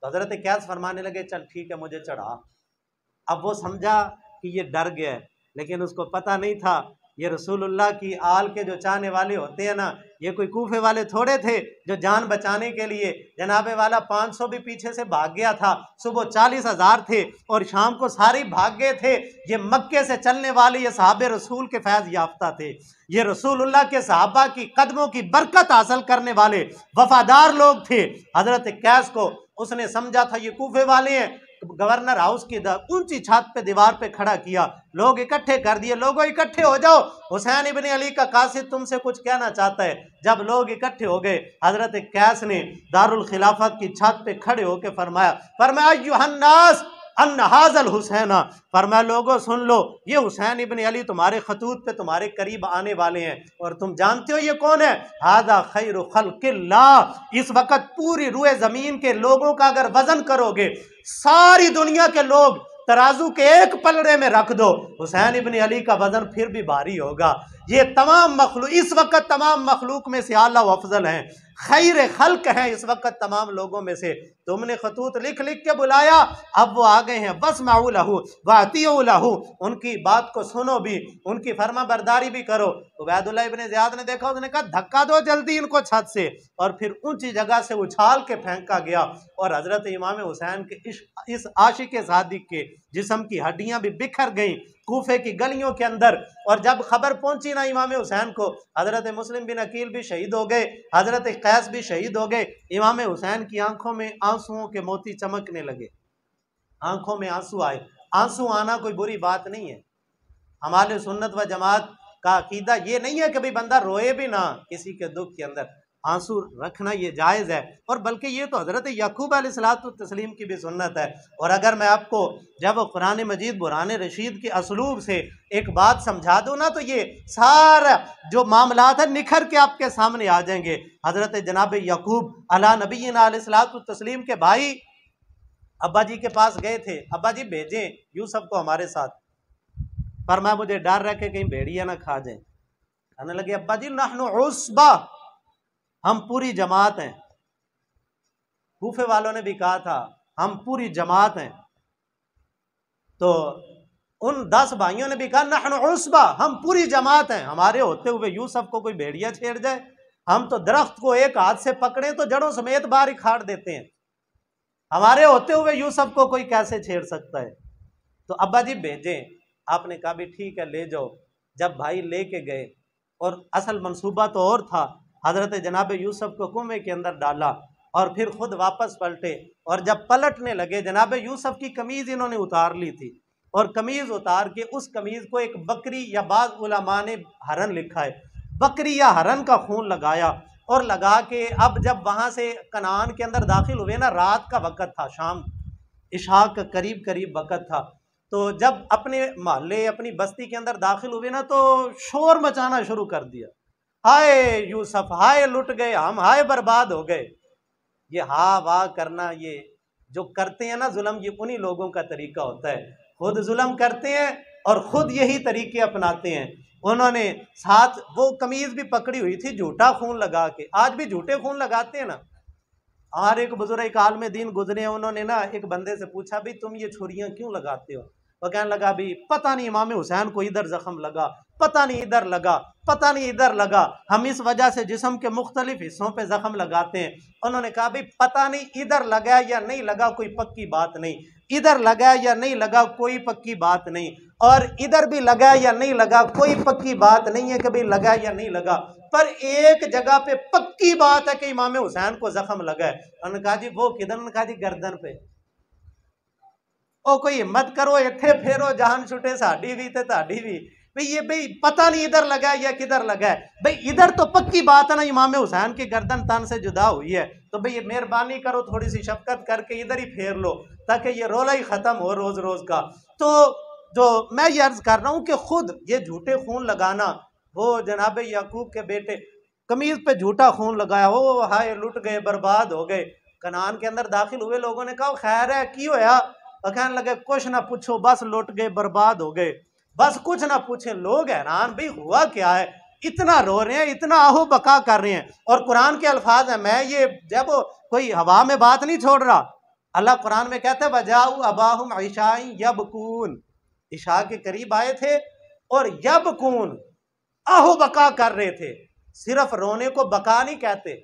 तो हजरत कैस फरमाने लगे चल ठीक है मुझे चढ़ा। अब वो समझा कि ये डर गया है, लेकिन उसको पता नहीं था ये रसूलुल्लाह की आल के जो चाहने वाले होते हैं ना, ये कोई कूफे वाले थोड़े थे जो जान बचाने के लिए, जनाबे वाला 500 भी पीछे से भाग गया था, सुबह 40,000 थे और शाम को सारे भाग गए थे। ये मक्के से चलने वाले ये सहाबे रसूल के फैज़ याफ्ता थे, ये रसूलुल्लाह के सहाबा की कदमों की बरकत हासिल करने वाले वफादार लोग थे। हजरत कैस को उसने समझा था ये कूफे वाले हैं, गवर्नर हाउस की ऊंची छत पे दीवार पे खड़ा किया, लोग इकट्ठे कर दिए, लोगों इकट्ठे हो जाओ, हुसैन इब्ने अली का कासिद तुमसे कुछ कहना चाहता है। जब लोग इकट्ठे हो गए हजरत कैस ने दारुल खिलाफत की छत पे खड़े होकर फरमाया अय्युहन्नास अन्ना हाज़ल हुसैना, फरमाया लोगों सुन लो, ये हुसैन इब्ने अली तुम्हारे खतूत पे तुम्हारे करीब आने वाले हैं, और तुम जानते हो ये कौन है? हाज़ा खैरु खल्क़िल्लाह। इस वक्त पूरी रूए ज़मीन के लोगों का अगर वजन करोगे, सारी दुनिया के लोग तराजू के एक पलड़े में रख दो, हुसैन इब्ने अली का वजन फिर भी भारी होगा। ये तमाम मखलूक इस वक्त तमाम मखलूक में से आला व अफजल हैं, खैर खल्क हैं इस वक्त तमाम लोगों में से। तुमने खतूत लिख लिख के बुलाया, अब वो आ गए हैं, बस माउलहू वातिउलहू, उनकी बात को सुनो भी, उनकी फर्मा बरदारी भी करो। उबैदुल्लाह इब्ने ज़ियाद ने देखा, उसने कहा धक्का दो जल्दी इनको छत से, और फिर ऊंची जगह से उछाल के फेंका गया। और हजरत इमाम हुसैन के इस आशिक सादिक के जिस्म की हड्डियां भी बिखर गईं कूफे की गलियों के अंदर। और जब खबर पहुंची ना इमाम हुसैन को, हजरत मुस्लिम बिन अकील भी शहीद हो गए, हजरत कैस भी शहीद हो गए। इमाम हुसैन की आंखों में आंसुओं के मोती चमकने लगे, आंखों में आंसू आए। आंसू आना कोई बुरी बात नहीं है, हमारे सुन्नत व जमात का अकीदा ये नहीं है कि भाई बंदा रोए भी ना किसी के दुख के अंदर, आंसू रखना ये जायज़ है। और बल्कि ये तो हज़रत याकूब अलैहिस्सलातु तस्लीम की भी सुन्नत है। और अगर मैं आपको जब कुरान मजीद बुरहान रशीद के असलूब से एक बात समझा दूँ ना, तो ये सारा जो मामलात है निखर के आपके सामने आ जाएंगे। हज़रत जनाब याकूब अला नबीना अलैहिस्सलातु तस्लीम के भाई अब्बा जी के पास गए थे, अब्बा जी भेजें यूसुफ को हमारे साथ, पर मैं मुझे डर रखे कहीं भेड़िया ना खा जाए। कहने लगे अब्बा जी नहनु उस्बा, हम पूरी जमात हैं। कूफे वालों ने भी कहा था हम पूरी जमात हैं। तो उन 10 भाइयों ने भी कहा नहनु उसबा, हम पूरी जमात हैं। हमारे होते हुए यूसुफ को कोई भेड़िया छेड़ जाए, हम तो दरख्त को एक हाथ से पकड़े तो जड़ों समेत बाहर ही खाड़ देते हैं। हमारे होते हुए यूसुफ को कोई कैसे छेड़ सकता है। तो अब्बा जी भेजें। आपने कहा भी ठीक है ले जाओ। जब भाई लेके गए और असल मंसूबा तो और था, हजरत जनाब यूसुफ को कुएं के अंदर डाला और फिर खुद वापस पलटे। और जब पलटने लगे जनाब यूसुफ की कमीज इन्होंने उतार ली थी और कमीज उतार के उस कमीज को एक बकरी या बाज़ उलमा ने हरन लिखा है, बकरी या हरन का खून लगाया और लगा के अब जब वहां से कनान के अंदर दाखिल हुए ना, रात का वक़्त था, शाम इशा का करीब करीब वक़्त था। तो जब अपने मोहल्ले अपनी बस्ती के अंदर दाखिल हुए ना तो शोर मचाना शुरू कर दिया, हाय यूसुफ, हाय लुट गए हम, हाय बर्बाद हो गए। ये हा वाह करना, ये जो करते हैं ना जुल्म, ये उन्हीं लोगों का तरीका होता है। खुद जुल्म करते हैं और खुद यही तरीके अपनाते हैं। उन्होंने साथ वो कमीज भी पकड़ी हुई थी झूठा खून लगा के, आज भी झूठे खून लगाते हैं ना। और एक बुजुर्ग काल में दीन गुजरे हैं, उन्होंने ना एक बंदे से पूछा भी तुम ये छुरियां क्यों लगाते हो। वो कहने लगा भी पता नहीं इमाम हुसैन को इधर जख्म लगा, पता नहीं इधर लगा, पता नहीं इधर लगा, हम इस वजह से जिस्म के मुख्तलिफ हिस्सों पे जख्म लगाते हैं। उन्होंने कहा भी पता नहीं इधर लगा या नहीं लगा कोई पक्की बात नहीं, इधर लगा या नहीं लगा कोई पक्की बात नहीं, और इधर भी लगा या नहीं लगा कोई पक्की बात नहीं है, कभी लगा या नहीं लगा। पर एक जगह पे पक्की बात है कि इमाम हुसैन को जख्म लगा है। उन्होंने कहा जी वो किधर? उन्होंने कहा जी गर्दन पे। ओ कोई हिम्मत करो इथे फेरो जान छुटे साड़ी भी ते ताड़ी भी। भाई ये भाई पता नहीं इधर लगा है या किधर लगा है। भाई इधर तो पक्की बात है ना इमाम हुसैन की गर्दन तन से जुदा हुई है, तो भाई ये मेहरबानी करो थोड़ी सी शफकत करके इधर ही फेर लो ताकि ये रोला ही खत्म हो रोज रोज का। तो जो मैं ये अर्ज कर रहा हूँ कि खुद ये झूठे खून लगाना, वो जनाब याकूब के बेटे कमीज पे झूठा खून लगाया, हो हाय लुट गए बर्बाद हो गए। कनान के अंदर दाखिल हुए लोगों ने कहा खैर है की होया? कहने लगे कुछ ना पूछो बस लुट गए बर्बाद हो गए, बस कुछ ना पूछे। लोग हैरान भाई हुआ क्या है, इतना रो रहे हैं, इतना आहो बका कर रहे हैं। और कुरान के अल्फाज है, मैं ये जब कोई हवा में बात नहीं छोड़ रहा, अल्लाह कुरान में कहते हैं वजाऊ अबाहुम इशाई यबकून, इशा के करीब आए थे और यबकून आहो बका कर रहे थे। सिर्फ रोने को बका नहीं कहते,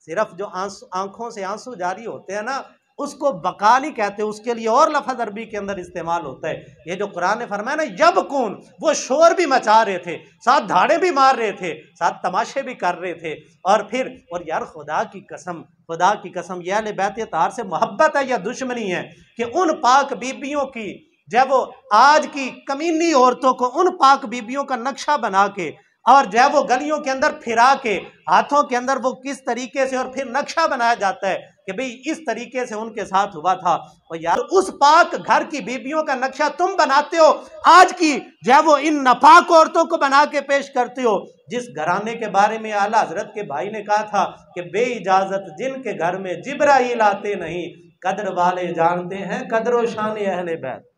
सिर्फ जो आंखों से आंसू जारी होते हैं ना उसको बका नहीं कहते, उसके लिए और लफ्ज़ अरबी के अंदर इस्तेमाल होता है। ये जो कुरान ने फरमाया ना यबकून, वो शोर भी मचा रहे थे, साथ धाड़े भी मार रहे थे, साथ तमाशे भी कर रहे थे। और फिर और यार खुदा की कसम, खुदा की कसम, यह अहले बैत तार से मोहब्बत है या दुश्मनी है कि उन पाक बीबियों की, जब वो आज की कमीनी औरतों को उन पाक बीबियों का नक्शा बना के और जो है वो गलियों के अंदर फिरा के हाथों के अंदर वो किस तरीके से और फिर नक्शा बनाया जाता है कि भाई इस तरीके से उनके साथ हुआ था। और यार उस पाक घर की बीबियों का नक्शा तुम बनाते हो, आज की जो है वो इन नापाक औरतों को बना के पेश करते हो, जिस घराने के बारे में आला हजरत के भाई ने कहा था कि बे इजाजत जिनके घर में जिब्राइल आते नहीं, कदर वाले जानते हैं कदर शान अहले बैत।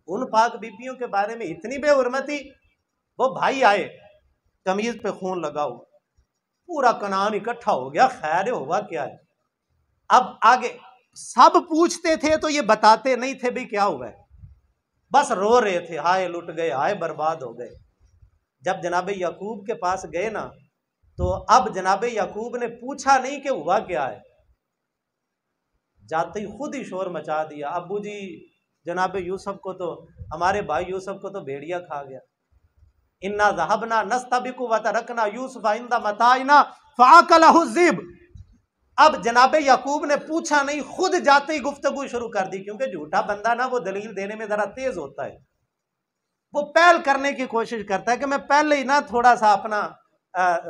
उन पाक बीबियों के बारे में इतनी बेहुरमती। वो भाई आए कमीज पे खून लगा हुआ, पूरा कनान इकट्ठा हो गया, खैर हुआ क्या है। अब आगे सब पूछते थे तो ये बताते नहीं थे भी क्या हुआ है, बस रो रहे थे हाय लुट गए, हाय बर्बाद हो गए। जब जनाब याकूब के पास गए ना तो अब जनाब याकूब ने पूछा नहीं कि हुआ क्या है, जाते ही खुद ही शोर मचा दिया, अब्बू जी जनाब यूसुफ को तो, हमारे भाई यूसुफ को तो भेड़िया खा गया। इन्ना ज़हबना नस्तबिकु व तरकना यूसुफ इंदा मताइना फ़अकलहु ज़िब। अब जनाब याकूब ने पूछा नहीं, खुद जाते ही गुफ्तगू शुरू कर दी, क्योंकि झूठा बंदा ना वो दलील देने में जरा तेज होता है, वो पहल करने की कोशिश करता है कि मैं पहले ही ना थोड़ा सा अपना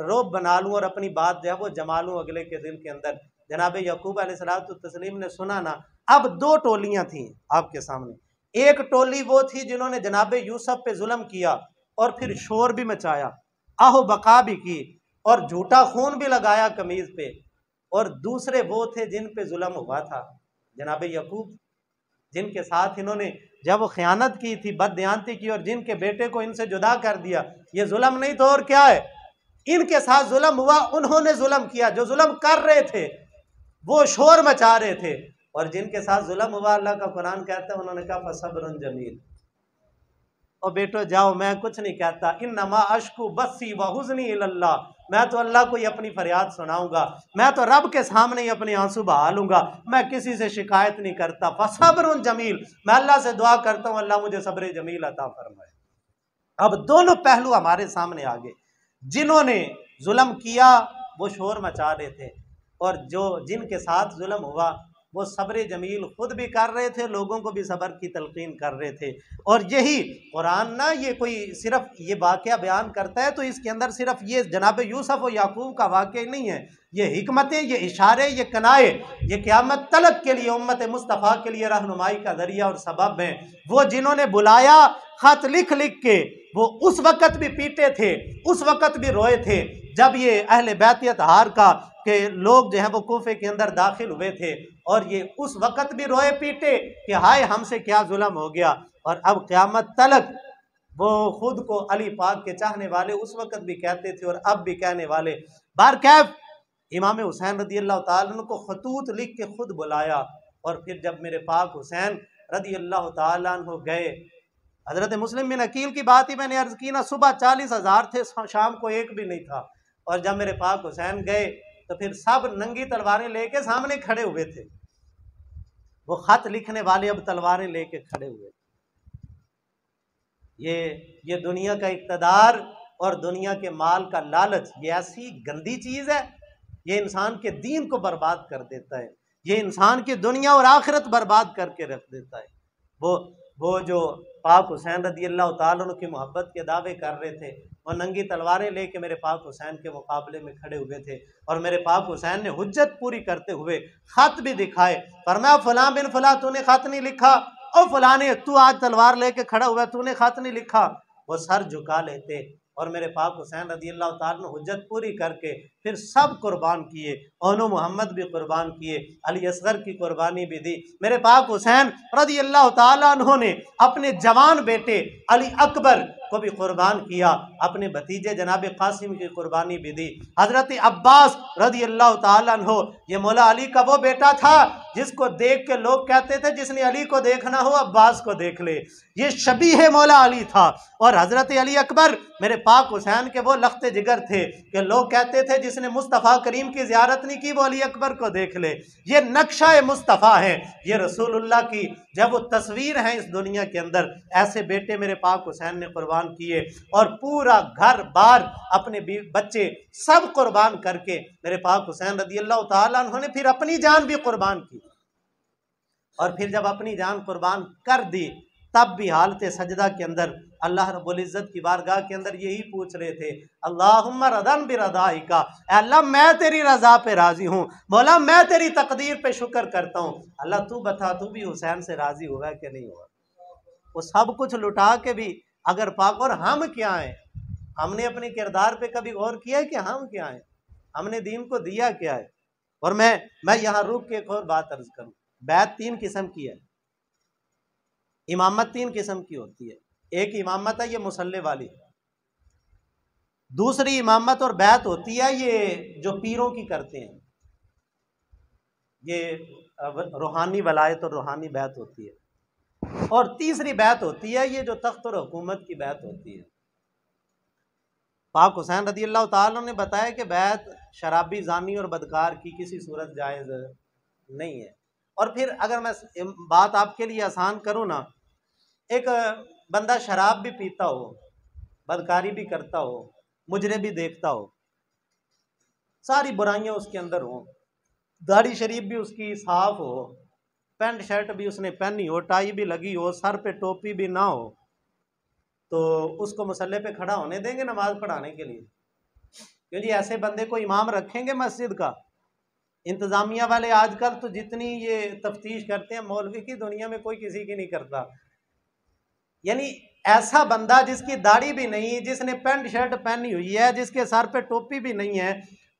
रोब बना लूं और अपनी बात जो है वो जमा लूं अगले के दिल के अंदर। जनाब याकूब अलैहिस्सलातु तस्लीम ने सुना ना, अब दो टोलियां थी आपके सामने। एक टोली वो थी जिन्होंने जनाब यूसुफ पे जुल्म किया और फिर शोर भी मचाया, आहो बका भी की और झूठा खून भी लगाया कमीज पे, और दूसरे वो थे जिन पे जुल्म हुआ था जनाब याकूब, जिनके साथ इन्होंने जब वो खयानत की थी, बददियानती की और जिनके बेटे को इनसे जुदा कर दिया। ये जुल्म नहीं तो और क्या है। इनके साथ जुल्म हुआ, उन्होंने जुल्म किया, जो जुल्म कर रहे थे वो शोर मचा रहे थे, और जिनके साथ जुल्म हुआ अल्लाह का कुरान कहता है उन्होंने कहा फसब्रुन जमील, और बेटो जाओ मैं कुछ नहीं कहता, इन्नमा अश्कु बस्सी व हुज़्नी इलल्लाह, मैं तो अल्लाह को ही अपनी फरियाद सुनाऊंगा, मैं तो रब के सामने ही अपने आंसू बहा लूंगा, मैं किसी से शिकायत नहीं करता। फसब्रुन जमील, मैं अल्लाह से दुआ करता हूँ अल्लाह मुझे सब्र जमील अता फरमाए। अब दोनों पहलू हमारे सामने आ गए, जिन्होंने जुल्म किया वो शोर मचा रहे थे, और जिनके साथ जुल्म हुआ वो सब्र जमील खुद भी कर रहे थे, लोगों को भी सब्र की तलकीन कर रहे थे। और यही कुरान ना ये कोई सिर्फ ये वाक़या बयान करता है तो इसके अंदर सिर्फ ये जनाब यूसुफ और याकूब का वाक़या नहीं है, ये हिकमतें, ये इशारे, ये कनाए, ये क़यामत तलक के लिए उम्मत मुस्तफ़ा के लिए रहनुमाई का ज़रिया और सबब हैं। वो जिन्होंने बुलाया ख़त लिख लिख के, वो उस वक़्त भी पीटे थे, उस वक़्त भी रोए थे जब ये अहले बैतियत हार का के लोग जो हैं वो कूफे के अंदर दाखिल हुए थे, और ये उस वक़्त भी रोए पीटे कि हाय हमसे क्या जुल्म हो गया। और अब क़यामत तलक वो खुद को अली पाक के चाहने वाले उस वक़्त भी कहते थे और अब भी कहने वाले। बारकैफ इमाम हुसैन रदी अल्लाह ताला अन्हु को खतूत लिख के खुद बुलाया, और फिर जब मेरे पाक हुसैन रदी अल्लाह ताला अन्हु गए, हज़रत मुस्लिम बिन अकील की बात ही मैंने अर्ज़ की ना, सुबह 40,000 थे, शाम को एक भी नहीं था, और जब मेरे पाक हुसैन गए तो फिर सब नंगी तलवारें लेके सामने खड़े हुए थे। वो खत लिखने वाले अब तलवारें लेके खड़े हुए। ये दुनिया का इक़्तिदार और दुनिया के माल का लालच, ये ऐसी गंदी चीज़ है, ये इंसान के दीन को बर्बाद कर देता है, ये इंसान की दुनिया और आखिरत बर्बाद करके रख देता है। वो जो पाक हुसैन रदी अल्लाह ताला अन्हु की मोहब्बत के दावे कर रहे थे, वो नंगी तलवारें लेके मेरे पाक हुसैन के मुकाबले में खड़े हुए थे, और मेरे पाक हुसैन ने हुज्जत पूरी करते हुए खत भी दिखाए। फरमाया फलां बिन फलां तूने खत नहीं लिखा, और फलाने तू आज तलवार लेके खड़ा हुआ तूने खत नहीं लिखा। वो सर झुका लेते, और मेरे पाक हुसैन रदी अल्लाह ताला ने हुज्जत पूरी करके फिर सब कुर्बान किए, ओनो मोहम्मद भी कुर्बान किए, अली असगर की कुर्बानी भी दी। मेरे पाक हुसैन रदी अल्लाह ताला अन्हु ने अपने जवान बेटे अली अकबर को भी कुर्बान किया, अपने भतीजे जनाब कासिम की कुर्बानी भी दी। हज़रत अब्बास रदी अल्लाह ताला अन्हु, ये मौला अली का वो बेटा था जिसको देख के लोग कहते थे जिसने अली को देखना हो अब्बास को देख ले, ये शबीह मौला अली था। और हज़रत अली अकबर मेरे पाक हुसैन के वो लख्ते जिगर थे कि लोग कहते थे जिसने मुस्तफ़ा करीम की ज़ियारत नहीं की वो अली अकबर को देख ले। ये नक्शा मुस्तफ़ा है, ये रसूलुल्लाह की जब वो तस्वीर है इस दुनिया के अंदर, ऐसे बेटे मेरे पाक हुसैन ने कुर्बान किए, और पूरा घर बार अपने बच्चे सब कुर्बान करके मेरे पाक हुसैन रदी अल्लाह ताला अन्हु ने फिर अपनी जान भी कुर्बान की। और फिर जब अपनी जान कुर्बान कर दी तब भी हालत सजदा के अंदर अल्लाह रब्बुल इज़्ज़त की बारगाह के अंदर यही पूछ रहे थे, अल्लाहुम्मा रदन बिरदाइका, अल्लाह मैं तेरी रज़ा पे राज़ी हूँ, मौला मैं तेरी तकदीर पे शुक्र करता हूँ। अल्लाह तू बता तू भी हुसैन से राज़ी हुआ है कि नहीं हुआ? वो सब कुछ लुटा के भी अगर पाक, और हम क्या हैं? हमने अपने किरदार पे कभी गौर किया है कि हम क्या हैं? हमने दीन को दिया क्या है? और मैं यहाँ रुक के एक और बात अर्ज करूँ, बैत 3 किस्म की है, इमामत 3 किस्म की होती है। एक इमामत है ये मुसल्ले वाली, दूसरी इमामत और बैत होती है ये जो पीरों की करते हैं, ये रूहानी वलायत और रूहानी बैत होती है, और तीसरी बैत होती है ये जो तख्त और हुकूमत की बैत होती है। पाक हुसैन रदी अल्लाह ताला ने बताया कि बैत शराबी, जानी और बदकार की किसी सूरत जायज़ नहीं है। और फिर अगर मैं बात आपके लिए आसान करूँ ना, एक बंदा शराब भी पीता हो, बदकारी भी करता हो, मुजरे भी देखता हो, सारी बुराइयां उसके अंदर हो, दाढ़ी शरीफ भी उसकी साफ हो, पैंट शर्ट भी उसने पहनी हो, टाई भी लगी हो, सर पे टोपी भी ना हो, तो उसको मुसल्ले पे खड़ा होने देंगे नमाज पढ़ाने के लिए? क्योंकि ऐसे बंदे को इमाम रखेंगे मस्जिद का? इंतज़ामिया वाले आजकल तो जितनी ये तफ्तीश करते हैं मौलवी की, दुनिया में कोई किसी की नहीं करता। यानी ऐसा बंदा जिसकी दाढ़ी भी नहीं, जिसने पैंट शर्ट पहनी हुई है, जिसके सर पे टोपी भी नहीं है,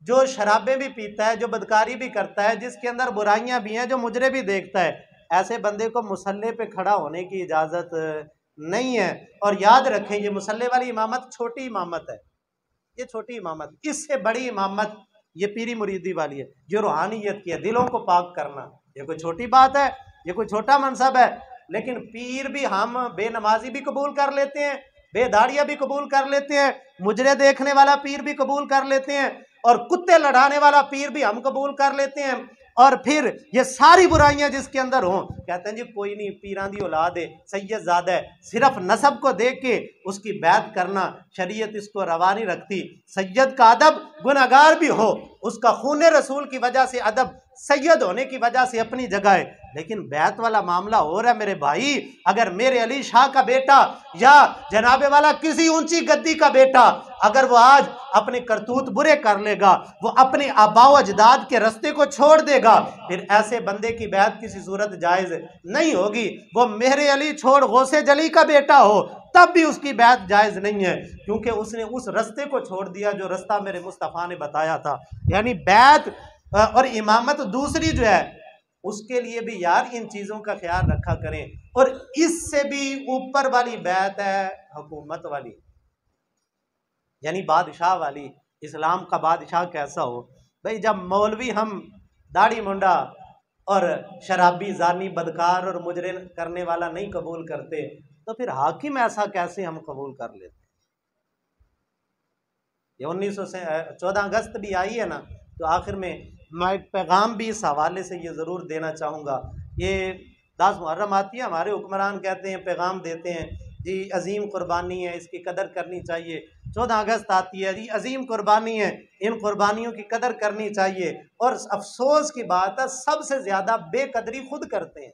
जो शराबें भी पीता है, जो बदकारी भी करता है, जिसके अंदर बुराइयां भी हैं, जो मुजरे भी देखता है, ऐसे बंदे को मुसल्ले पे खड़ा होने की इजाज़त नहीं है। और याद रखें ये मुसल्ले वाली इमामत छोटी इमामत है, ये छोटी इमामत, इससे बड़ी इमामत ये पीरी मुरीदी वाली है, जो रूहानियत की है, दिलों को पाक करना। ये कोई छोटी बात है, ये कोई छोटा मनसब है। लेकिन पीर भी हम बेनमाजी भी कबूल कर लेते हैं, बेदाड़िया भी कबूल कर लेते हैं, मुजरे देखने वाला पीर भी कबूल कर लेते हैं, और कुत्ते लड़ाने वाला पीर भी हम कबूल कर लेते हैं। और फिर ये सारी बुराइयां जिसके अंदर हों, कहते हैं जी कोई नहीं, पीरां दी औलाद है, सैयद ज़ादा है, सिर्फ नसब को देख के उसकी बैत करना शरीयत इसको रवा नहीं रखती। सैयद का अदब गुनहगार भी हो, उसका खून रसूल की वजह से अदब, सैयद होने की वजह से अपनी जगह है। लेकिन बैत वाला मामला हो रहा है मेरे भाई, अगर मेरे अली शाह का बेटा या जनाबे वाला किसी ऊंची गद्दी का बेटा अगर वो आज अपने करतूत बुरे कर लेगा, वो अपने आबाओ अजदाद के रास्ते को छोड़ देगा, फिर ऐसे बंदे की बैत किसी सूरत जायज नहीं होगी। वो मेरे अली छोड़ गौसे जली का बेटा हो तब भी उसकी बैत जायज नहीं है, क्योंकि उसने उस रास्ते को छोड़ दिया जो रास्ता मेरे मुस्तफ़ा ने बताया था। यानी बैत और इमामत दूसरी जो है, उसके लिए भी यार इन चीज़ों का ख्याल रखा करें। और इससे भी ऊपर वाली बैत है हुकूमत वाली, यानी बादशाह वाली। इस्लाम का बादशाह कैसा हो भाई? जब मौलवी हम दाढ़ी मुंडा और शराबी, जानी, बदकार और मुजरिम करने वाला नहीं कबूल करते, तो फिर हाकिम ऐसा कैसे हम कबूल कर लेते? ये 14 अगस्त भी आई है ना, तो आखिर में मैं एक पैगाम भी इस हवाले से ये ज़रूर देना चाहूँगा। ये 10 मुहर्रम आती है, हमारे हुक्मरान कहते हैं, पैगाम देते हैं जी अजीम कुर्बानी है, इसकी कदर करनी चाहिए। 14 अगस्त आती है जी, अजीम कुर्बानी है, इन कुर्बानियों की कदर करनी चाहिए। और अफसोस की बात है, सबसे ज़्यादा बेकदरी खुद करते हैं।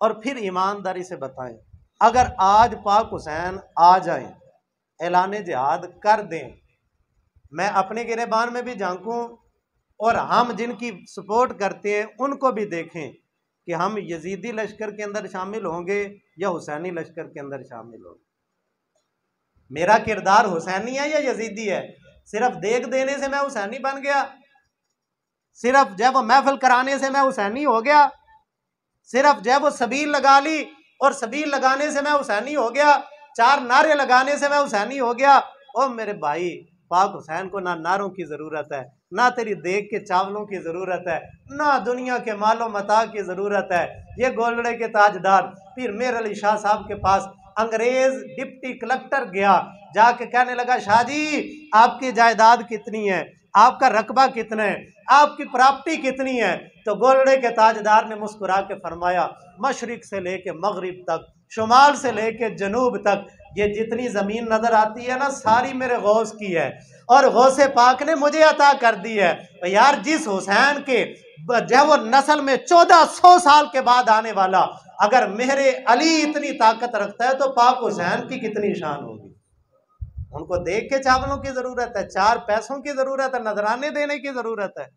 और फिर ईमानदारी से बताएं, अगर आज पाक हुसैन आ जाएं, ऐलान जिहाद कर दें, मैं अपने गिरेबान में भी झांकूं और हम जिनकी सपोर्ट करते हैं उनको भी देखें कि हम यजीदी लश्कर के अंदर शामिल होंगे या हुसैनी लश्कर के अंदर शामिल होंगे। मेरा किरदार हुसैनी है या यजीदी है? सिर्फ देख देने से मैं हुसैनी बन गया? सिर्फ जब वो महफिल कराने से मैं हुसैनी हो गया? सिर्फ जब वो सबील लगा ली और सबील लगाने से मैं हुसैनी हो गया? 4 नारे लगाने से मैं हुसैनी हो गया? ओ मेरे भाई, पाक हुसैन को ना नारों की ज़रूरत है, ना तेरी देख के चावलों की ज़रूरत है, ना दुनिया के मालो मता की ज़रूरत है। ये गोलड़े के ताजदार पीर मेर अली शाह साहब के पास अंग्रेज़ डिप्टी कलेक्टर गया, जाके कहने लगा, शाह जी आपकी जायदाद कितनी है, आपका रकबा कितना है, आपकी प्रॉपर्टी कितनी है? तो गोलड़े के ताजदार ने मुस्कुरा के फरमाया, मशरिक से लेके मगरिब तक, शुमाल से लेके जनूब तक, ये जितनी ज़मीन नज़र आती है ना, सारी मेरे गौस की है और गौसे पाक ने मुझे अता कर दी है। तो यार जिस हुसैन के जब वो नस्ल में 1400 साल के बाद आने वाला, अगर मेरे अली इतनी ताकत रखता है, तो पाक हुसैन की कितनी शान होगी। उनको देख के चावलों की ज़रूरत है, 4 पैसों की ज़रूरत है, नजराने देने की ज़रूरत है,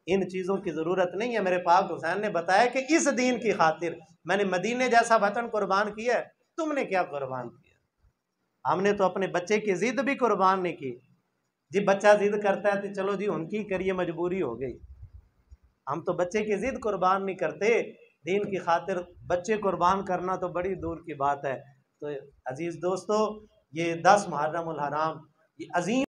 इन चीज़ों की ज़रूरत नहीं है। मेरे पाक हुसैन ने बताया कि इस दीन की खातिर मैंने मदीने जैसा वतन कुर्बान किया है, तुमने क्या कुर्बान किया? हमने तो अपने बच्चे की जिद भी कुर्बान नहीं की जी। बच्चा जिद करता है तो चलो जी उनकी करिए, मजबूरी हो गई। हम तो बच्चे की जिद कुर्बान नहीं करते, दीन की खातिर बच्चे कुर्बान करना तो बड़ी दूर की बात है। तो अजीज़ दोस्तों, ये 10 मुहर्रम उल हराम, ये अजीम